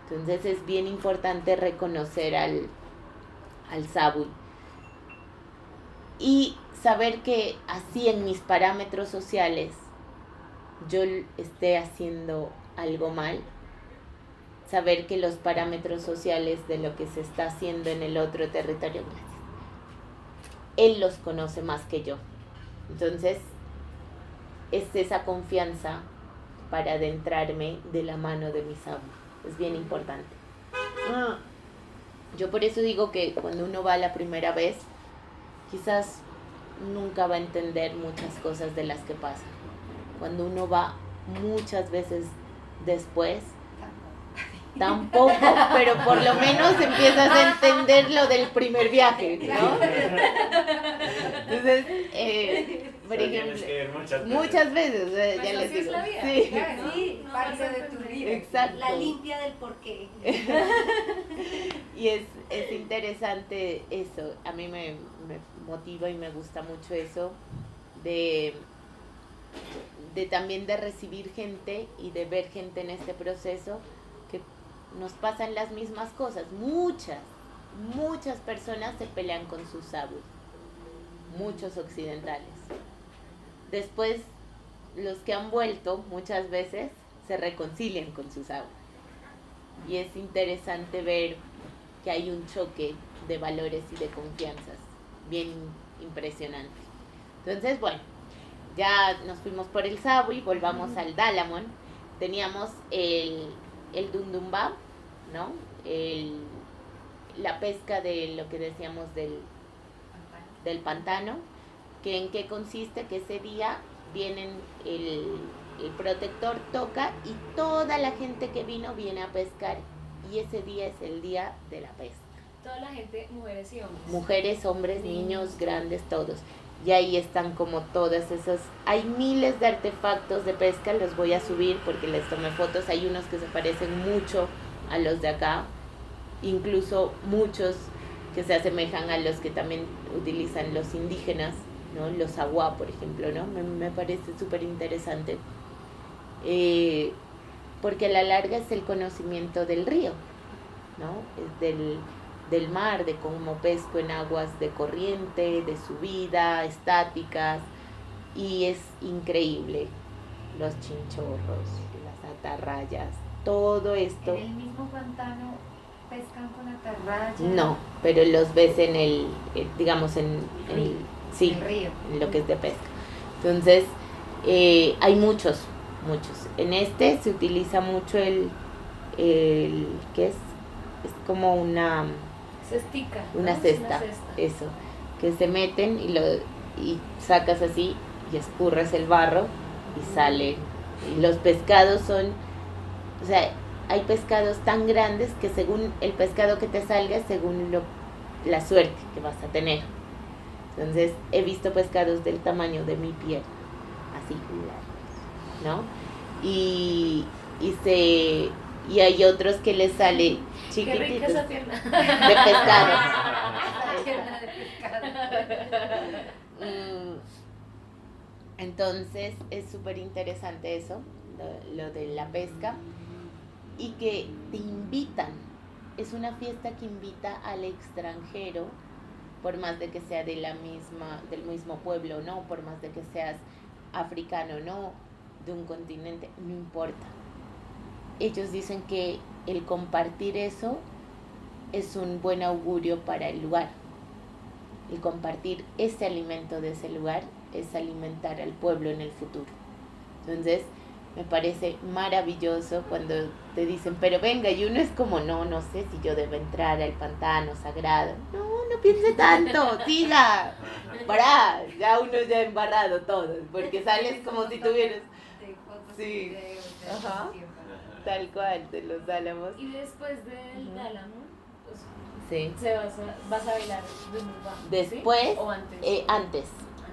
Entonces es bien importante reconocer al sabui y saber que así en mis parámetros sociales yo esté haciendo algo mal, saber que los parámetros sociales de lo que se está haciendo en el otro territorio, él los conoce más que yo. Entonces, es esa confianza para adentrarme de la mano de mi sabio. Es bien importante. Yo por eso digo que cuando uno va la primera vez, quizás nunca va a entender muchas cosas de las que pasan. Cuando uno va muchas veces después, tampoco, pero por lo menos empiezas a entender lo del primer viaje, ¿no? Entonces, por Tienes ejemplo, que ir muchas veces. muchas veces, Pues ya les así es digo. la vida. Sí, Claro, Sí, no parte vas a de tu entender. vida. exacto. La limpia del porqué. Y es interesante eso, a mí me motiva y me gusta mucho eso de, de también de recibir gente y de ver gente en este proceso que nos pasan las mismas cosas. Muchas personas se pelean con sus sabus, muchos occidentales. Después, los que han vuelto muchas veces se reconcilian con sus sabus. Y es interesante ver que hay un choque de valores y de confianzas bien impresionante. Entonces, bueno, ya nos fuimos por el Sabu y volvamos al Dalamon. Teníamos el Dundumba, ¿no? La pesca de lo que decíamos del pantano, que en qué consiste, que ese día vienen el protector toca y toda la gente que vino viene a pescar y ese día es el día de la pesca. Toda la gente, mujeres y hombres. Mujeres, hombres, niños, grandes, todos. Y ahí están como todas esas, hay miles de artefactos de pesca, los voy a subir porque les tomé fotos, hay unos que se parecen mucho a los de acá, incluso muchos que se asemejan a los que también utilizan los indígenas, ¿no? Los aguá, por ejemplo, ¿no? Me parece súper interesante, porque a la larga es el conocimiento del río, ¿no? Es del mar, de cómo pesco en aguas de corriente, de subida, estáticas, y es increíble, los chinchorros, las atarrayas, todo esto. ¿En el mismo pantano pescan con atarraya? No, pero los ves en digamos, en sí, el río. en lo que es de pesca. Entonces, hay muchos. En este se utiliza mucho ¿qué es? Es como una Cestica, ¿no? una Es cesta, eso, que se meten y sacas así y escurres el barro y sale. Y los pescados son, o sea, hay pescados tan grandes que según el pescado que te salga, según la suerte que vas a tener. Entonces, he visto pescados del tamaño de mi pierna, así, ¿no? Y hay otros que les sale Qué rica chiquititos esa pierna. de pescado. Pierna de pescado. Entonces es súper interesante eso, lo de la pesca, y que te invitan, es una fiesta que invita al extranjero, por más de que sea del mismo pueblo, no, por más de que seas africano, no, de un continente, no importa. Ellos dicen que el compartir eso es un buen augurio para el lugar. El compartir ese alimento de ese lugar es alimentar al pueblo en el futuro. Entonces, me parece maravilloso cuando te dicen, pero venga, y uno es como, no sé si yo debo entrar al pantano sagrado. No piense tanto, siga. Pará, ya uno ya ha embarrado todo, porque sales como si tuvieras, De fotos Sí. y videos de Ajá. tiempo. tal cual, de los álamos. Y después del Ujú. Dálamo, pues, Sí. vas a bailar Dundumba, ¿sí? Después, ¿O antes? Antes.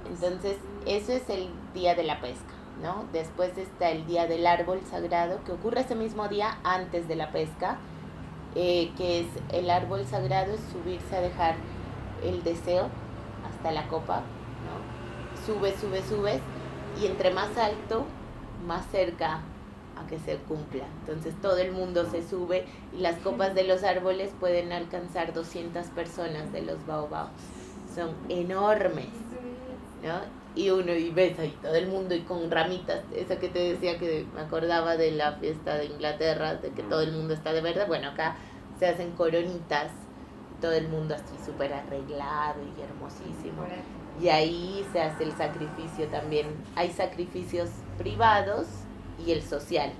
Entonces, eso es el día de la pesca, ¿no? Después está el día del árbol sagrado, que ocurre ese mismo día antes de la pesca, que es el árbol sagrado, es subirse a dejar el deseo hasta la copa, ¿no? Subes, y entre más alto, más cerca a que se cumpla. Entonces todo el mundo se sube y las copas de los árboles pueden alcanzar 200 personas de los baobabos. Son enormes, ¿no? Y ves ahí todo el mundo y con ramitas, esa que te decía que me acordaba de la fiesta de Inglaterra, de que todo el mundo está de verde. Bueno, acá se hacen coronitas, todo el mundo así súper arreglado y hermosísimo. Por aquí. Y ahí se hace el sacrificio también. Hay sacrificios privados y el social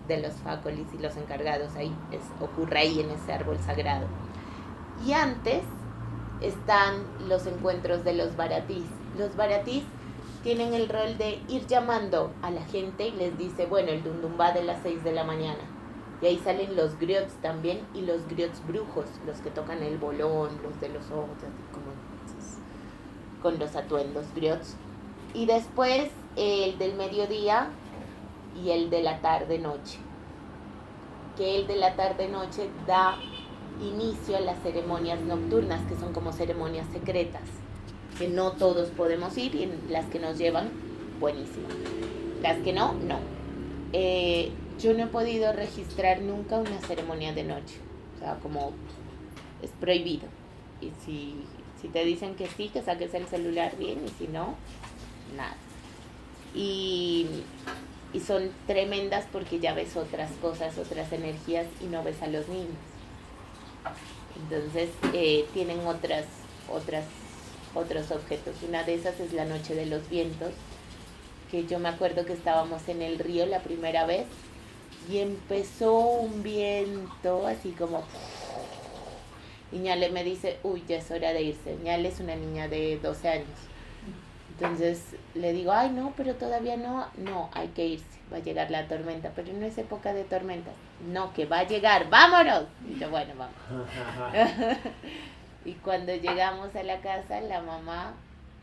de los facolis y los encargados, ahí ocurre ahí en ese árbol sagrado. Y antes están los encuentros de los baratís. Los baratís tienen el rol de ir llamando a la gente y les dice, bueno, el Dundumba de las 6 de la mañana. Y ahí salen los griots también, y los griots brujos, los que tocan el bolón, los de los ojos, así con los atuendos griots. Y después el del mediodía y el de la tarde-noche. Que el de la tarde-noche da inicio a las ceremonias nocturnas, que son como ceremonias secretas, que no todos podemos ir, y las que nos llevan, buenísimo. Las que no, no. Yo no he podido registrar nunca una ceremonia de noche. O sea, como es prohibido. Y si te dicen que sí, que saques el celular bien, y si no, nada. Y son tremendas porque ya ves otras cosas, otras energías, y no ves a los niños. Entonces tienen otros objetos. Una de esas es la noche de los vientos, que yo me acuerdo que estábamos en el río la primera vez y empezó un viento así como, y Ñale me dice, uy, ya es hora de irse. Ñale es una niña de 12 años. Entonces le digo, ay, no, pero todavía no, hay que irse, va a llegar la tormenta, pero no es época de tormentas. No, que va a llegar, vámonos. Y yo, bueno, vamos. Y cuando llegamos a la casa, la mamá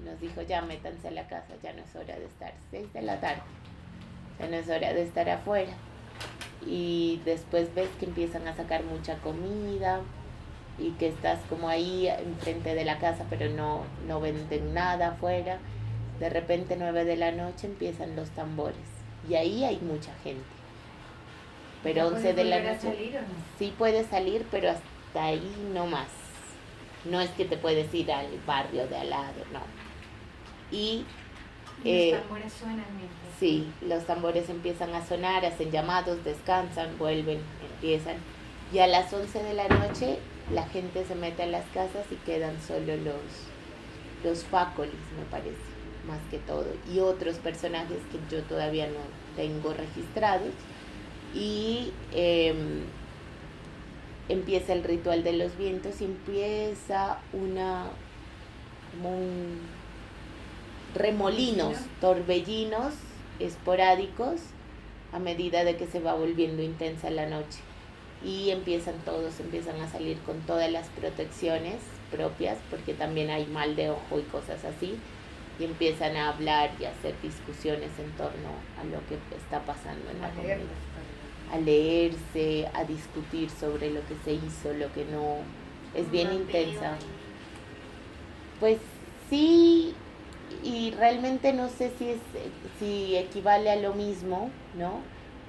nos dijo, ya métanse a la casa, ya no es hora de estar, 6 de la tarde, ya no es hora de estar afuera. Y después ves que empiezan a sacar mucha comida y que estás como ahí enfrente de la casa, pero no venden nada afuera. De repente 9 de la noche empiezan los tambores y ahí hay mucha gente. Pero 11 de la noche salir, ¿o no? sí puedes salir, pero hasta ahí no más. No es que te puedes ir al barrio de al lado, no. Y Los tambores suenan mientras. sí, los tambores empiezan a sonar, hacen llamados, descansan, vuelven, empiezan. Y a las 11 de la noche la gente se mete a las casas y quedan solo los fácolis, me parece, más que todo. Y otros personajes que yo todavía no tengo registrados. Y empieza el ritual de los vientos y empieza como un remolinos, torbellinos esporádicos a medida de que se va volviendo intensa la noche. Y empiezan a salir con todas las protecciones propias, porque también hay mal de ojo y cosas así, y empiezan a hablar y a hacer discusiones en torno a lo que está pasando en la comunidad. A leerse, a discutir sobre lo que se hizo, lo que no. Es bien intensa. Pues sí, y realmente no sé si equivale a lo mismo, ¿no?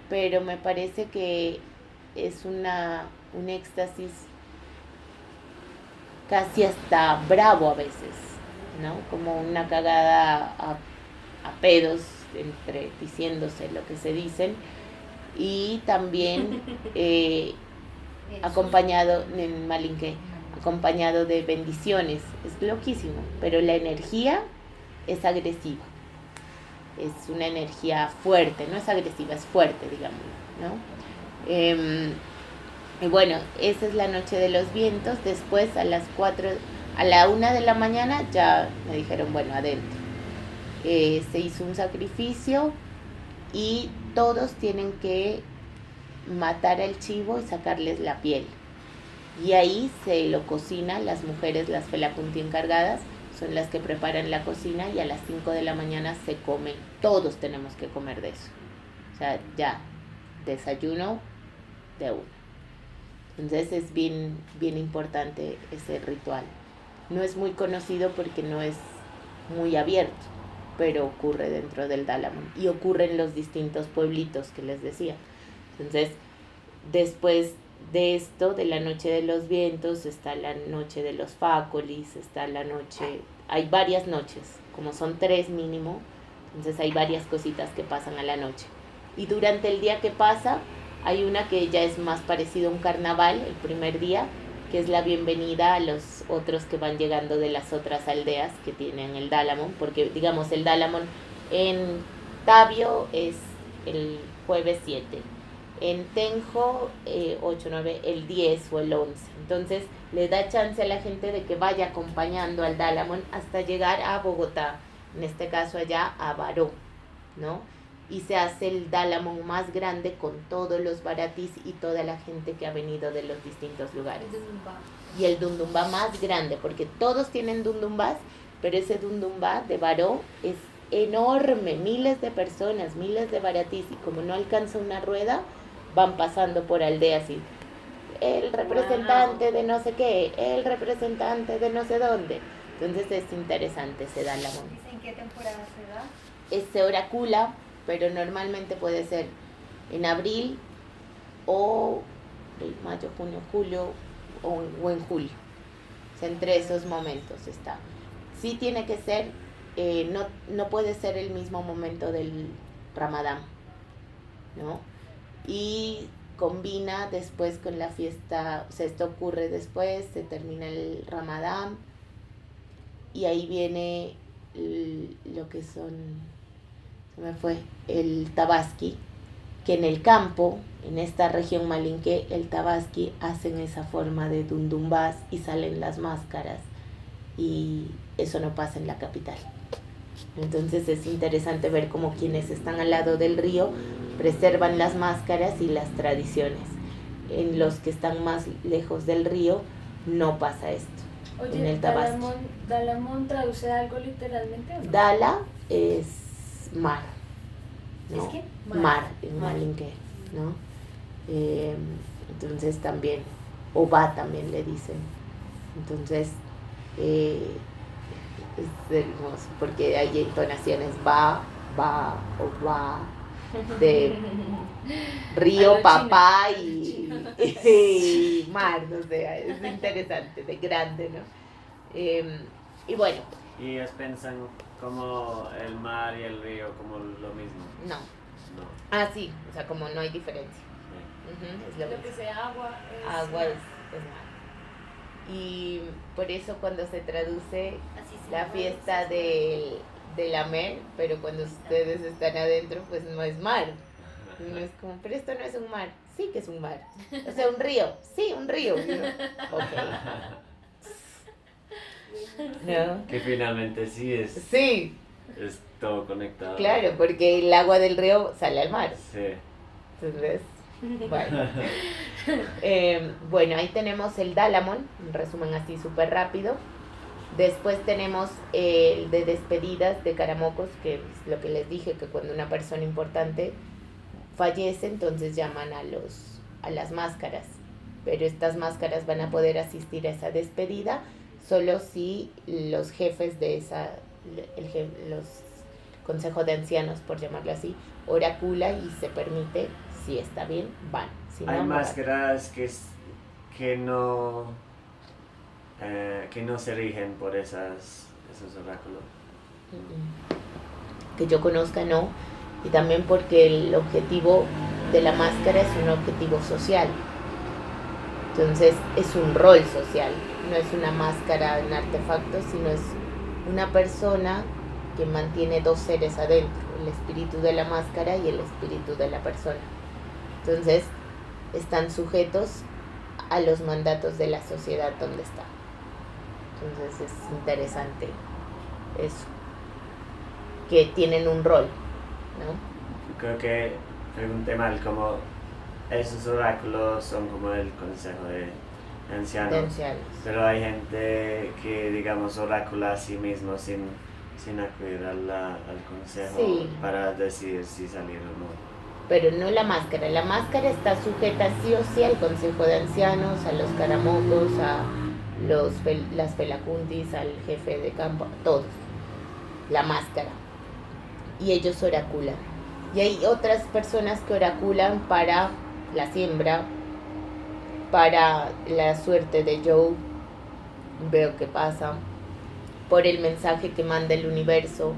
Pero me parece que es un éxtasis casi hasta bravo a veces, ¿no? Como una cagada a pedos, diciéndose lo que se dicen, y también acompañado en Malinque, acompañado de bendiciones. Es loquísimo, pero la energía es agresiva, es una energía fuerte, no es agresiva, es fuerte, digamos, ¿no? Y bueno, esa es la noche de los vientos. Después a la 1 de la mañana ya me dijeron, bueno, adentro. Se hizo un sacrificio y todos tienen que matar al chivo y sacarles la piel. Y ahí se lo cocina, las mujeres, las felapunti encargadas, son las que preparan la cocina, y a las 5 de la mañana se come. Todos tenemos que comer de eso. O sea, ya, desayuno de una. Entonces es bien, bien importante ese ritual. No es muy conocido porque no es muy abierto, pero ocurre dentro del Dalamón y ocurre en los distintos pueblitos que les decía. Entonces, después de esto, de la noche de los vientos, está la noche de los fácolis, está la noche, hay varias noches, como son 3 mínimo, entonces hay varias cositas que pasan a la noche. Y durante el día que pasa, hay una que ya es más parecido a un carnaval, el primer día, que es la bienvenida a los otros que van llegando de las otras aldeas que tienen el Dalamón, porque digamos el Dalamón en Tabio es el jueves 7, en Tenjo 8, 9, el 10 o el 11. Entonces le da chance a la gente de que vaya acompañando al Dalamón hasta llegar a Bogotá, en este caso allá a Baró, ¿no? Y se hace el Dalamón más grande con todos los baratís y toda la gente que ha venido de los distintos lugares. Y el Dundumba más grande, porque todos tienen Dundumbas, pero ese Dundumbá de Baró es enorme, miles de personas, miles de baratis, y como no alcanza una rueda, van pasando por aldeas y el representante de no sé qué, el representante de no sé dónde. Entonces es interesante ese Dalamón. ¿En qué temporada se da? Se oracula, pero normalmente puede ser en abril o mayo, junio, julio o en julio. O sea, entre esos momentos está. Sí tiene que ser, no puede ser el mismo momento del Ramadán, ¿no? Y combina después con la fiesta, o sea, esto ocurre después, se termina el Ramadán y ahí viene lo que son, se me fue, el Tabaski, que en el campo, en esta región malinque, el Tabaski hacen esa forma de dundumbás y salen las máscaras, y eso no pasa en la capital. Entonces es interesante ver cómo quienes están al lado del río preservan las máscaras y las tradiciones. En los que están más lejos del río no pasa esto. Oye, en el Tabaski. ¿Dalamón traduce algo literalmente o no? Dala es mar, ¿no? ¿Es qué? Mar en malinque, ¿no? Entonces también, o va también le dicen. Entonces es hermoso porque hay entonaciones va o va de río, papá y mar, no sé, es interesante, de grande, ¿no? Y bueno, Y ellos piensan como el mar y el río como lo mismo. no. No. Ah, sí, o sea, como no hay diferencia. Sí. Es lo Lo mismo. que sea agua es... Agua es mar. Y por eso cuando se traduce Así se la llama, fiesta sí, de la mer, pero cuando ustedes están adentro, pues no es mar. Uno es como, pero esto no es un mar. Sí que es un mar. O sea, un río. Sí, un río. Y uno, ok. ¿No? Que finalmente sí Sí, es todo conectado. claro, porque el agua del río sale al mar. Sí. Entonces, bueno. Bueno, ahí tenemos el Dalamón, un resumen así súper rápido. Después tenemos el de despedidas de Caramocos, que es lo que les dije, que cuando una persona importante fallece, entonces llaman a las máscaras. Pero estas máscaras van a poder asistir a esa despedida solo si los jefes de los consejos de ancianos, por llamarlo así, oracula y se permite, si está bien, van. Si Hay no, no van. máscaras que no se rigen por esos oráculos. Que yo conozca, no. Y también porque el objetivo de la máscara es un objetivo social. Entonces es un rol social, no es una máscara en artefacto, sino es una persona que mantiene dos seres adentro, el espíritu de la máscara y el espíritu de la persona. Entonces están sujetos a los mandatos de la sociedad donde está. Entonces es interesante eso, que tienen un rol, ¿no? Creo que pregunté mal, como esos oráculos son como el consejo de ancianos. De ancianos. Pero hay gente que, digamos, orácula a sí mismo sin acudir al consejo Sí. para decidir si salir o no. Pero no la máscara. La máscara está sujeta sí o sí al consejo de ancianos, a los caramocos, a las felacuntis, al jefe de campo, a todos. La máscara. Y ellos oraculan. Y hay otras personas que oraculan para la siembra, para la suerte de Joe, veo que pasa, por el mensaje que manda el universo,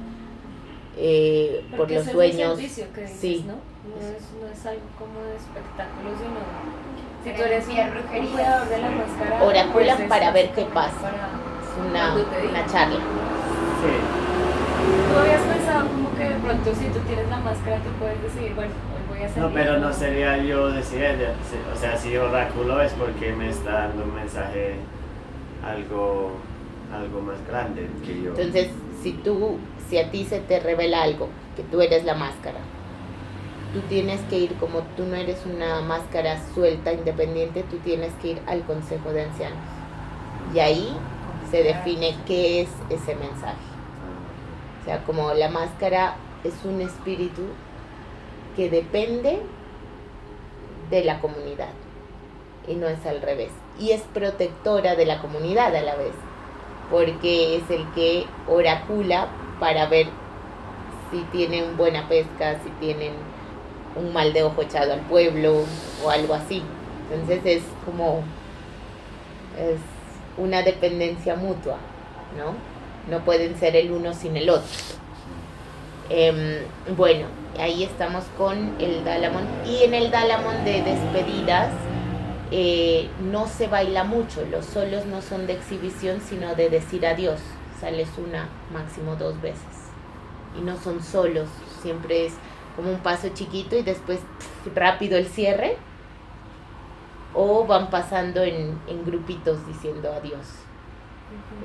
por Porque los es sueños. el servicio que dices, Sí. ¿no? No es algo como de espectáculo, sino si Pero tú eres envía un brujerías. cuidador de la máscara, Oraculan pues, para es ver qué básicamente pasa. para- Es una charla. Sí. ¿Tú habías pensado como que de pronto si tú tienes la máscara tú puedes decidir, bueno, hoy voy a salir? No, pero no sería yo decidir. O sea, si oráculo es porque me está dando un mensaje algo más grande que yo. Entonces, si a ti se te revela algo, que tú eres la máscara, tú tienes que ir, como tú no eres una máscara suelta, independiente, tú tienes que ir al consejo de ancianos. Y ahí se define qué es ese mensaje. O sea, como la máscara es un espíritu que depende de la comunidad y no es al revés. Y es protectora de la comunidad a la vez, porque es el que oracula para ver si tienen buena pesca, si tienen un mal de ojo echado al pueblo o algo así. Entonces es como, es una dependencia mutua, ¿no? No pueden ser el uno sin el otro. Bueno, ahí estamos con el Dalamón. Y en el Dalamón de despedidas no se baila mucho. Los solos no son de exhibición, sino de decir adiós. Sales una, máximo 2 veces. Y no son solos, siempre es como un paso chiquito y después rápido el cierre. O van pasando en grupitos diciendo adiós.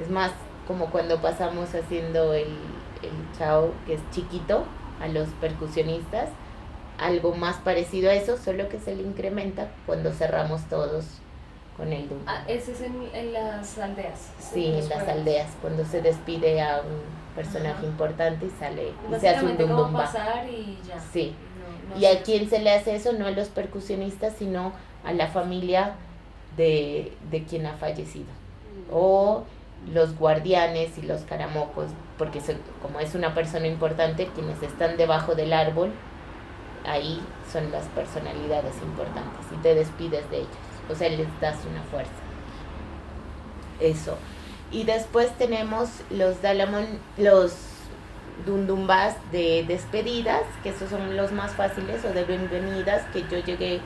Es más como cuando pasamos haciendo el chao, que es chiquito, a los percusionistas. Algo más parecido a eso, solo que se le incrementa cuando cerramos todos con el dum. Ah, ese es en las aldeas. Sí, en las aldeas, cuando se despide a un personaje importante y sale y se hace un básicamente dum como dum ba. pasar y ya. Sí. No ¿Y a sé. quién se le hace eso? No a los percusionistas, sino a la familia de quien ha fallecido. O los guardianes y los caramocos, porque como es una persona importante, quienes están debajo del árbol, ahí son las personalidades importantes y te despides de ellos, o sea, les das una fuerza. Eso. Y después tenemos los Dalamón, los dundumbás de despedidas, que esos son los más fáciles, o de bienvenidas, que yo llegué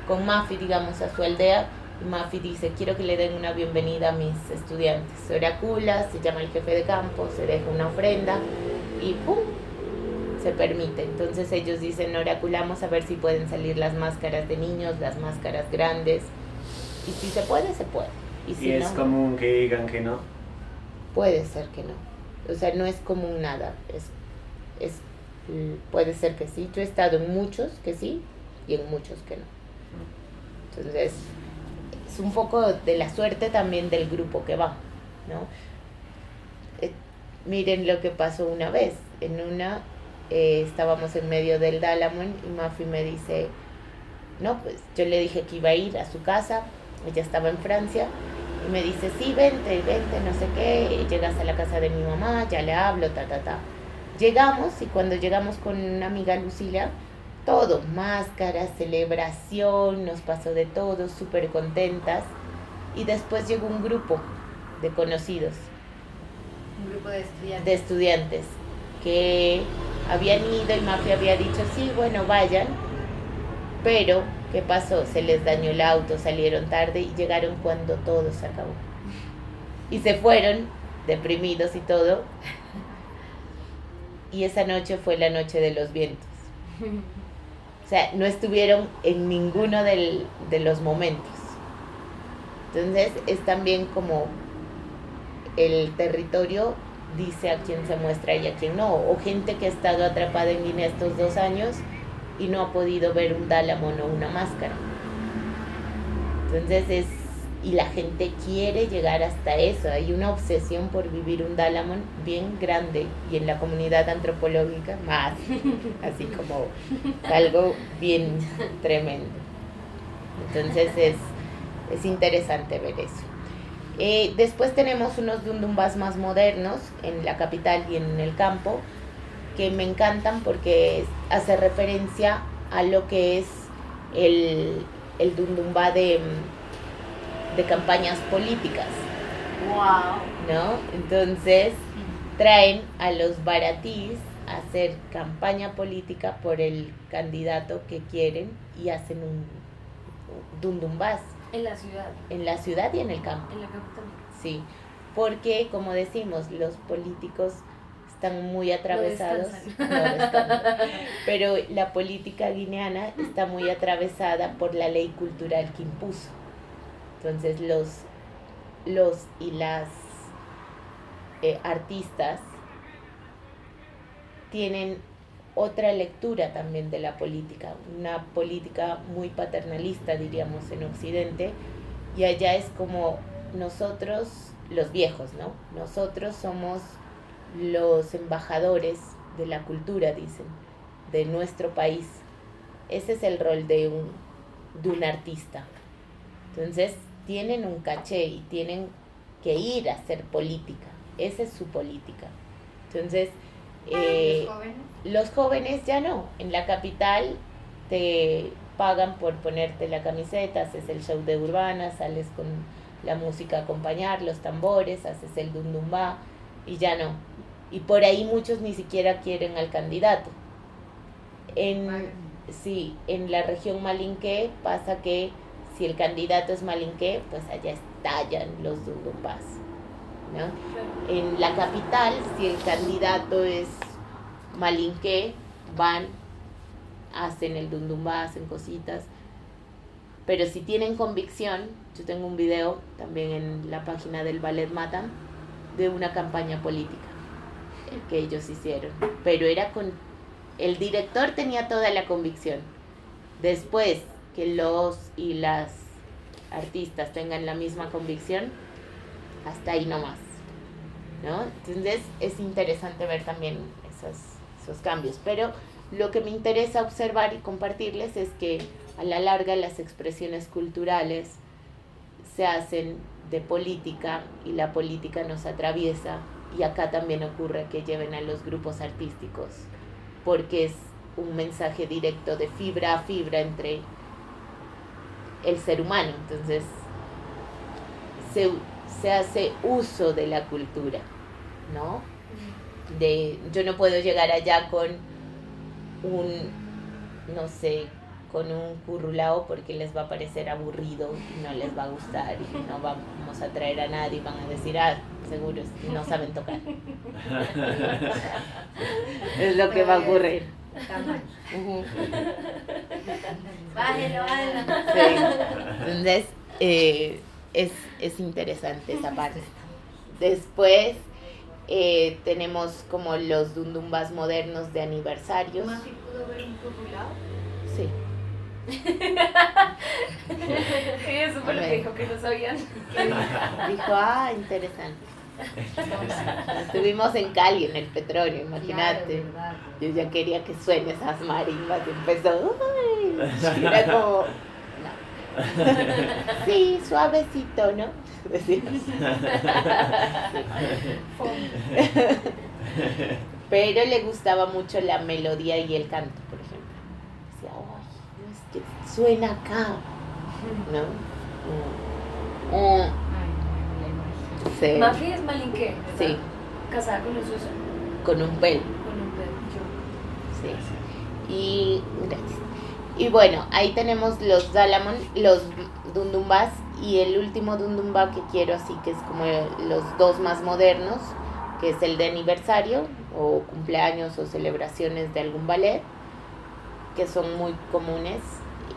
con Mafi, digamos, a su aldea, y Mafi dice, quiero que le den una bienvenida a mis estudiantes. Se oracula, se llama el jefe de campo, se deja una ofrenda, y ¡pum!, se permite. Entonces ellos dicen, oraculamos a ver si pueden salir las máscaras de niños, las máscaras grandes, y si se puede, se puede. Y si Y es no, común que digan que no. puede ser que no. O sea, no es común nada. Puede ser que sí. Yo he estado en muchos que sí y en muchos que no. Entonces, es un poco de la suerte también del grupo que va, ¿no? Miren lo que pasó una vez. En una, estábamos en medio del Dalamón y Mafi me dice, no, pues yo le dije que iba a ir a su casa. Ella estaba en Francia. Y me dice, sí, vente, no sé qué, llegas a la casa de mi mamá, ya le hablo, ta. Llegamos, y cuando llegamos con una amiga, Lucila, todo, máscaras, celebración, nos pasó de todo, súper contentas. Y después llegó un grupo de conocidos, Un grupo de estudiantes, que habían ido y Mafia había dicho, sí, bueno, vayan, pero ¿qué pasó? Se les dañó el auto, salieron tarde y llegaron cuando todo se acabó. Y se fueron, deprimidos y todo. Y esa noche fue la noche de los vientos. O sea, no estuvieron en ninguno de los momentos. Entonces es también como el territorio dice a quién se muestra y a quién no. O gente que ha estado atrapada en Guinea estos 2 años y no ha podido ver un Dalamón o una máscara. Entonces y la gente quiere llegar hasta eso. Hay una obsesión por vivir un Dalamón bien grande, y en la comunidad antropológica más, así como algo bien tremendo. Entonces es interesante ver eso. Después tenemos unos dundumbás más modernos en la capital y en el campo, que me encantan porque hace referencia a lo que es el dundumbá de campañas políticas, Wow. ¿no? Entonces traen a los baratís a hacer campaña política por el candidato que quieren y hacen un dundumbás En la ciudad, en la ciudad y en el campo. en la capital. Sí, porque como decimos, los políticos están muy atravesados, descansan. no descansan. Pero la política guineana está muy atravesada por la ley cultural que impuso. Entonces los y las artistas tienen otra lectura también de la política, una política muy paternalista, diríamos, en Occidente, y allá es como nosotros los viejos, ¿no? Nosotros somos los embajadores de la cultura, dicen, de nuestro país. Ese es el rol de un artista. Entonces, tienen un caché y tienen que ir a hacer política. Esa es su política. Entonces, ¿Los jóvenes? los jóvenes ya no. En la capital te pagan por ponerte la camiseta, haces el show de urbana, sales con la música a acompañar, los tambores, haces el dundumbá y ya no. Y por ahí muchos ni siquiera quieren al candidato. Sí, en la región Malinqué pasa que si el candidato es Malinqué, pues allá estallan los dundumbás, ¿no? En la capital, si el candidato es Malinqué, van, hacen el dundumbá, hacen cositas. Pero si tienen convicción, yo tengo un video también en la página del Ballet Matam de una campaña política que ellos hicieron. Pero era con... El director tenía toda la convicción. Después que los y las artistas tengan la misma convicción, hasta ahí nomás, ¿no? Entonces es interesante ver también esos cambios. Pero lo que me interesa observar y compartirles es que a la larga las expresiones culturales se hacen de política y la política nos atraviesa, y acá también ocurre que lleven a los grupos artísticos porque es un mensaje directo de fibra a fibra entre el ser humano. Entonces se hace uso de la cultura, ¿no? Yo no puedo llegar allá con no sé, con un currulao porque les va a parecer aburrido y no les va a gustar y no vamos a traer a nadie y van a decir, seguro no saben tocar. Es lo que va a ocurrir. Uh-huh. Bájelo. Sí. Entonces, es interesante esa parte. Después tenemos como los dundumbas modernos de aniversarios. ¿Mafi pudo ver un currulao? Sí. Sí, eso fue lo que dijo, que no sabían. Dijo, interesante. Estuvimos en Cali, en el petróleo, imagínate. Claro, Yo ya quería que suene esas marimbas y empezó, y era como, no. Sí, suavecito, ¿no? Decimos. Pero le gustaba mucho la melodía y el canto, por ejemplo. Decía, es que suena acá, ¿no? Sí. Mafi es malinqué, ¿verdad? Sí, Casada con los Susan. con un pelo. Con un perro. Sí. Y gracias. Y bueno, ahí tenemos los Dalamon, los dundumbas, y el último dundumba que quiero, así que es como los dos más modernos, que es el de aniversario o cumpleaños o celebraciones de algún ballet, que son muy comunes,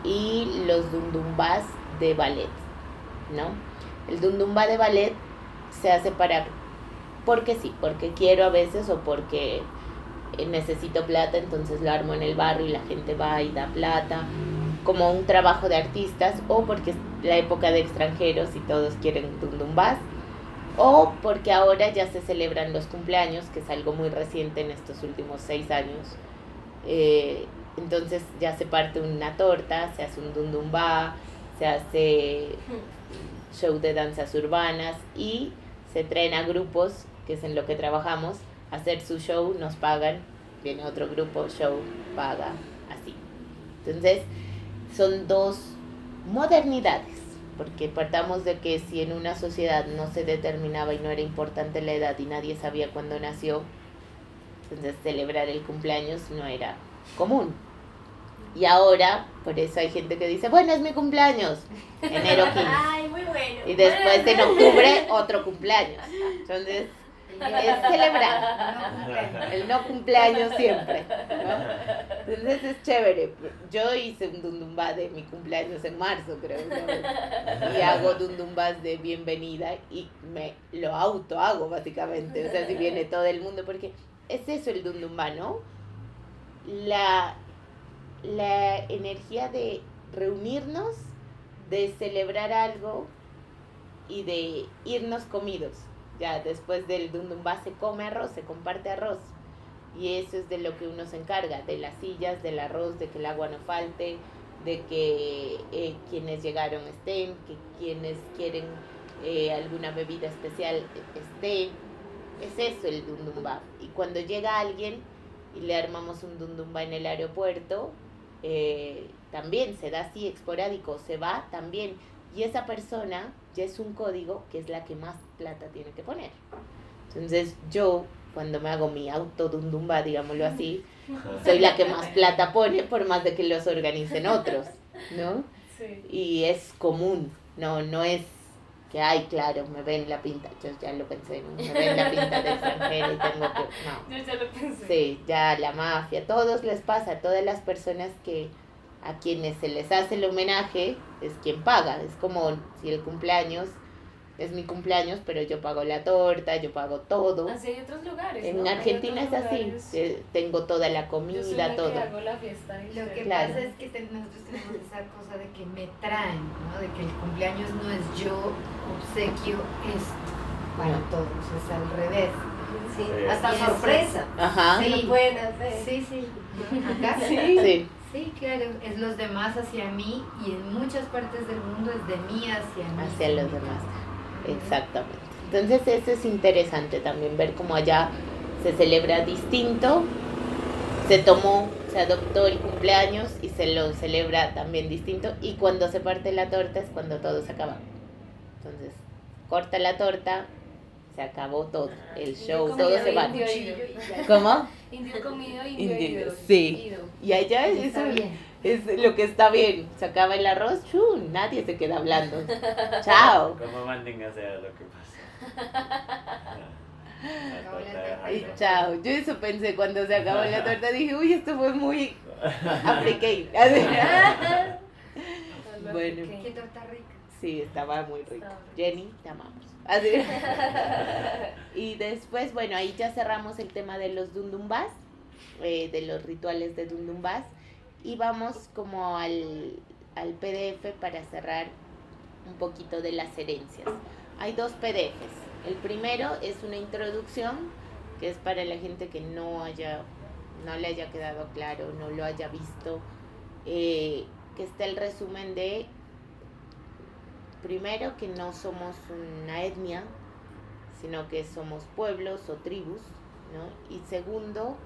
y los dundumbas de ballet, ¿no? El dundumba de ballet se hace porque sí, porque quiero a veces o porque necesito plata, entonces lo armo en el barrio y la gente va y da plata, como un trabajo de artistas, o porque es la época de extranjeros y todos quieren dundumbas, o porque ahora ya se celebran los cumpleaños, que es algo muy reciente en estos últimos 6 años. Entonces ya se parte una torta, se hace un dundumba, se hace show de danzas urbanas y se traen a grupos, que es en lo que trabajamos, a hacer su show, nos pagan, viene otro grupo, show, paga, así. Entonces son dos modernidades, porque partamos de que si en una sociedad no se determinaba y no era importante la edad y nadie sabía cuándo nació, entonces celebrar el cumpleaños no era común. Y ahora, por eso hay gente que dice, bueno, es mi cumpleaños, enero 15. Ay, muy bueno. Y después en octubre, otro cumpleaños. Entonces, es celebrar el no cumpleaños siempre, ¿no? Entonces es chévere. Yo hice un dundumba de mi cumpleaños en marzo, creo, ¿no? Y hago dundumbas de bienvenida y me lo auto hago, básicamente. O sea, si viene todo el mundo, porque es eso el dundumba, ¿no? La energía de reunirnos, de celebrar algo y de irnos comidos. Ya después del Dundumba se come arroz, se comparte arroz. Y eso es de lo que uno se encarga, de las sillas, del arroz, de que el agua no falte, de que quienes llegaron estén, que quienes quieren alguna bebida especial esté. Es eso el Dundumba. Y cuando llega alguien y le armamos un Dundumba en el aeropuerto, también se da así esporádico, se va también. Y esa persona ya es un código que es la que más plata tiene que poner. Entonces yo, cuando me hago mi auto Dundumba, digámoslo así, soy la que más plata pone, por más de que los organicen otros, ¿no? Sí. Y es común, no es que, ay, claro, me ven la pinta, yo ya lo pensé, ¿no? Me ven la pinta de extranjera y tengo que, no. Yo ya lo pensé. Sí, ya la mafia, todos les pasa, a todas las personas que a quienes se les hace el homenaje es quien paga. Es como si el cumpleaños es mi cumpleaños, pero yo pago la torta, yo pago todo. Así hay otros lugares, En ¿no? Argentina Hay es otros así, lugares. tengo toda la Yo soy comida, la todo. que hago la fiesta. y Lo que Claro. pasa es que nosotros tenemos esa cosa de que me traen, ¿no? De que el cumpleaños no es yo, obsequio es para todos, es al revés. Sí, Sí. hasta Y eso- sorpresa. Ajá, Sí, Sí. lo pueden hacer. Sí, sí. Acá sí, Sí, claro, es los demás hacia mí y en muchas partes del mundo es de mí hacia mí. hacia los demás. Exactamente. Entonces eso es interesante también, ver cómo allá se celebra distinto, se adoptó el cumpleaños y se lo celebra también distinto, y cuando se parte la torta es cuando todo se acaba. Entonces, corta la torta, se acabó todo, el show, Indio todo se va. comido, Cuchillo y ya. ¿Cómo? Indio comido, indio Indio, ido. sí. Ido. Y allá Está eso bien. es lo que está bien, se acaba el arroz, nadie se queda hablando. Chao. Como Mandinga sea lo que pasa. La torta de Y Jairo. chao. Yo eso pensé cuando se acabó la torta. Dije, uy, esto fue muy africano. Bueno. Qué torta rica. Sí, estaba muy rico. Estaba rico. Jenny, te amamos. Así. Y después, bueno, ahí ya cerramos el tema de los dundumbas, de los rituales de dundumbas. Y vamos como al PDF para cerrar un poquito de las herencias. Hay 2 PDFs. El primero es una introducción, que es para la gente que no le haya quedado claro, no lo haya visto, que está el resumen de, primero, que no somos una etnia, sino que somos pueblos o tribus, ¿no? Y segundo,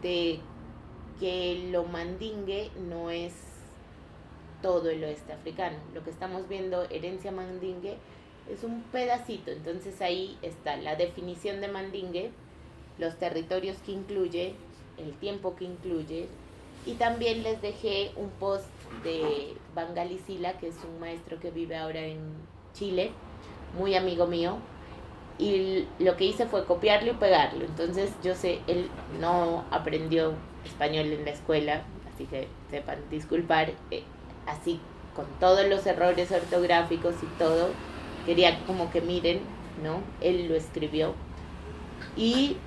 de que lo mandingue no es todo el oeste africano. Lo que estamos viendo, herencia mandingue, es un pedacito. Entonces ahí está la definición de mandingue, los territorios que incluye, el tiempo que incluye, y también les dejé un post de Bangali Sila, que es un maestro que vive ahora en Chile, muy amigo mío, y lo que hice fue copiarlo y pegarlo. Entonces yo sé, él no aprendió español en la escuela, así que sepan disculpar, así con todos los errores ortográficos y todo, quería como que miren, ¿no? Él lo escribió y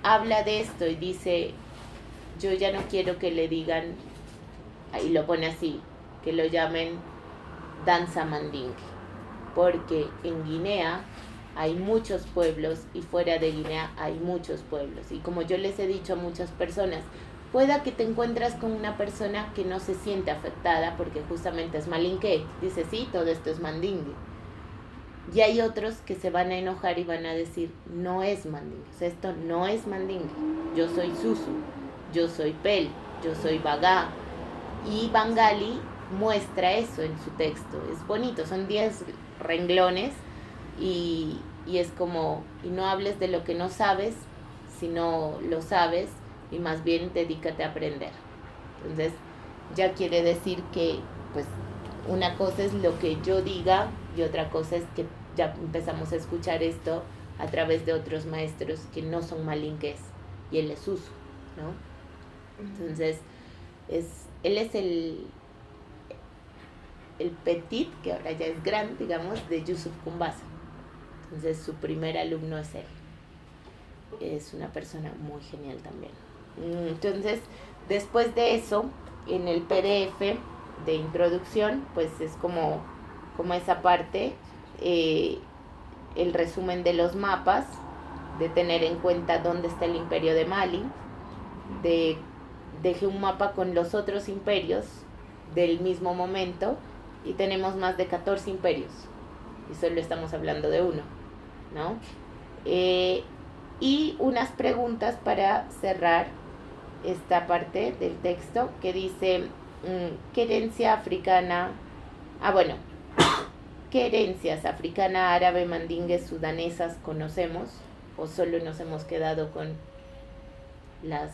habla de esto y dice, yo ya no quiero que le digan, y lo pone así, que lo llamen danza mandingue, porque en Guinea hay muchos pueblos y fuera de Guinea hay muchos pueblos. Y como yo les he dicho a muchas personas, pueda que te encuentras con una persona que no se siente afectada porque justamente es malinque, dice, sí, todo esto es mandingue. Y hay otros que se van a enojar y van a decir, no es mandingue, o sea, esto no es mandingue, yo soy Susu, yo soy Pel, yo soy Bagá. Y Bangali muestra eso en su texto, es bonito, son 10 renglones y es como, y no hables de lo que no sabes, sino lo sabes, y más bien dedícate a aprender. Entonces ya quiere decir que pues una cosa es lo que yo diga y otra cosa es que ya empezamos a escuchar esto a través de otros maestros que no son malinques y él es Susu, ¿no? Entonces él es el petit, que ahora ya es gran, digamos, de Yusuf Kumbasa. Entonces su primer alumno es él. Es una persona muy genial también. Entonces, después de eso, en el PDF de introducción, pues es como esa parte, el resumen de los mapas, de tener en cuenta dónde está el imperio de Mali, dejé un mapa con los otros imperios del mismo momento y tenemos más de 14 imperios y solo estamos hablando de uno, ¿no? Y unas preguntas para cerrar esta parte del texto que dice, ¿qué herencia africana? Bueno, ¿qué herencias africana, árabe, mandingues, sudanesas conocemos? ¿O solo nos hemos quedado con las,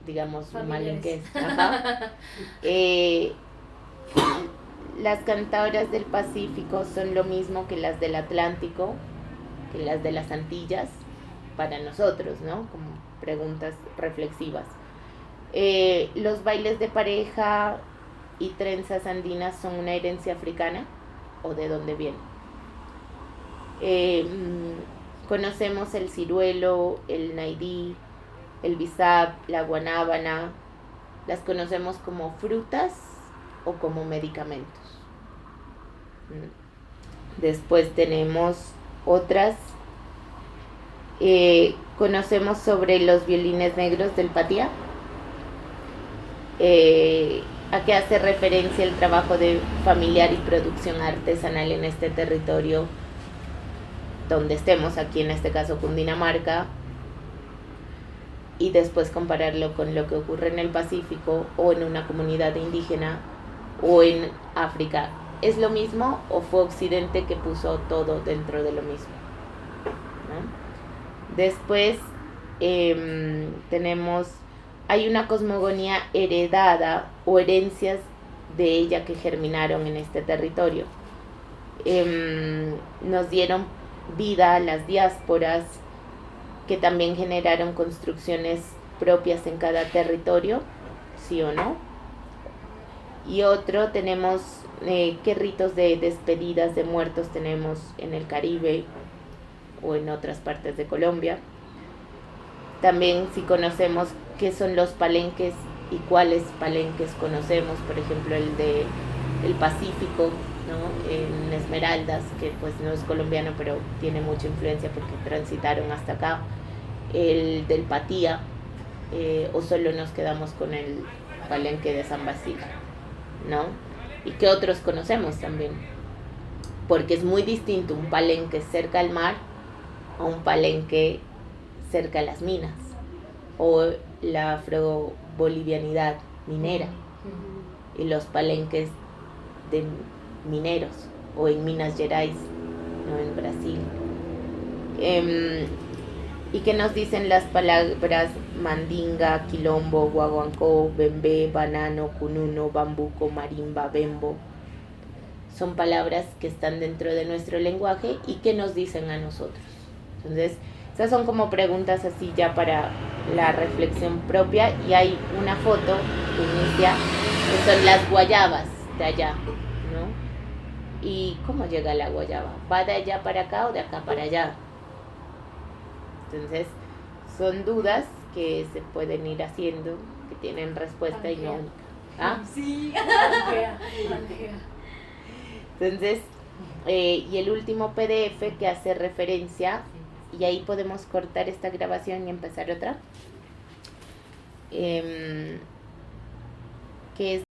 digamos, Familiares. malinqués? Ajá. Las cantadoras del Pacífico son lo mismo que las del Atlántico, que las de las Antillas, para nosotros, ¿no? Como preguntas reflexivas. Los bailes de pareja y trenzas andinas son una herencia africana, ¿o de dónde vienen? Conocemos el ciruelo, el naidí, el bisab, la guanábana. Las conocemos como frutas o como medicamentos. Después tenemos otras. Conocemos sobre los violines negros del Patía. ¿A qué hace referencia el trabajo de familiar y producción artesanal en este territorio donde estemos, aquí en este caso Cundinamarca? Y después compararlo con lo que ocurre en el Pacífico o en una comunidad indígena o en África. ¿Es lo mismo o fue Occidente que puso todo dentro de lo mismo? ¿No? Después hay una cosmogonía heredada o herencias de ella que germinaron en este territorio. Nos dieron vida a las diásporas, que también generaron construcciones propias en cada territorio, ¿sí o no? Y otro, tenemos qué ritos de despedidas de muertos tenemos en el Caribe o en otras partes de Colombia. También si conocemos qué son los palenques y cuáles palenques conocemos, por ejemplo el Pacífico, ¿no? En Esmeraldas, que pues no es colombiano pero tiene mucha influencia porque transitaron hasta acá, el del Patía, o solo nos quedamos con el palenque de San Basilio, ¿no? Y qué otros conocemos también, porque es muy distinto un palenque cerca al mar a un palenque cerca a las minas o la afrobolivianidad minera y los palenques de mineros o en Minas Gerais, no en Brasil. ¿Y qué nos dicen las palabras mandinga, quilombo, guaguancó, bembé, banano, cununo, bambuco, marimba, bembo? Son palabras que están dentro de nuestro lenguaje y que nos dicen a nosotros. Entonces, esas son como preguntas así ya para la reflexión propia, y hay una foto que inicia, que son las guayabas de allá, ¿no? ¿Y cómo llega la guayaba? ¿Va de allá para acá o de acá para allá? Entonces, son dudas que se pueden ir haciendo, que tienen respuesta y no única. ¿Ah? Sí, Pangea. Entonces, y el último PDF que hace referencia, y ahí podemos cortar esta grabación y empezar otra, que es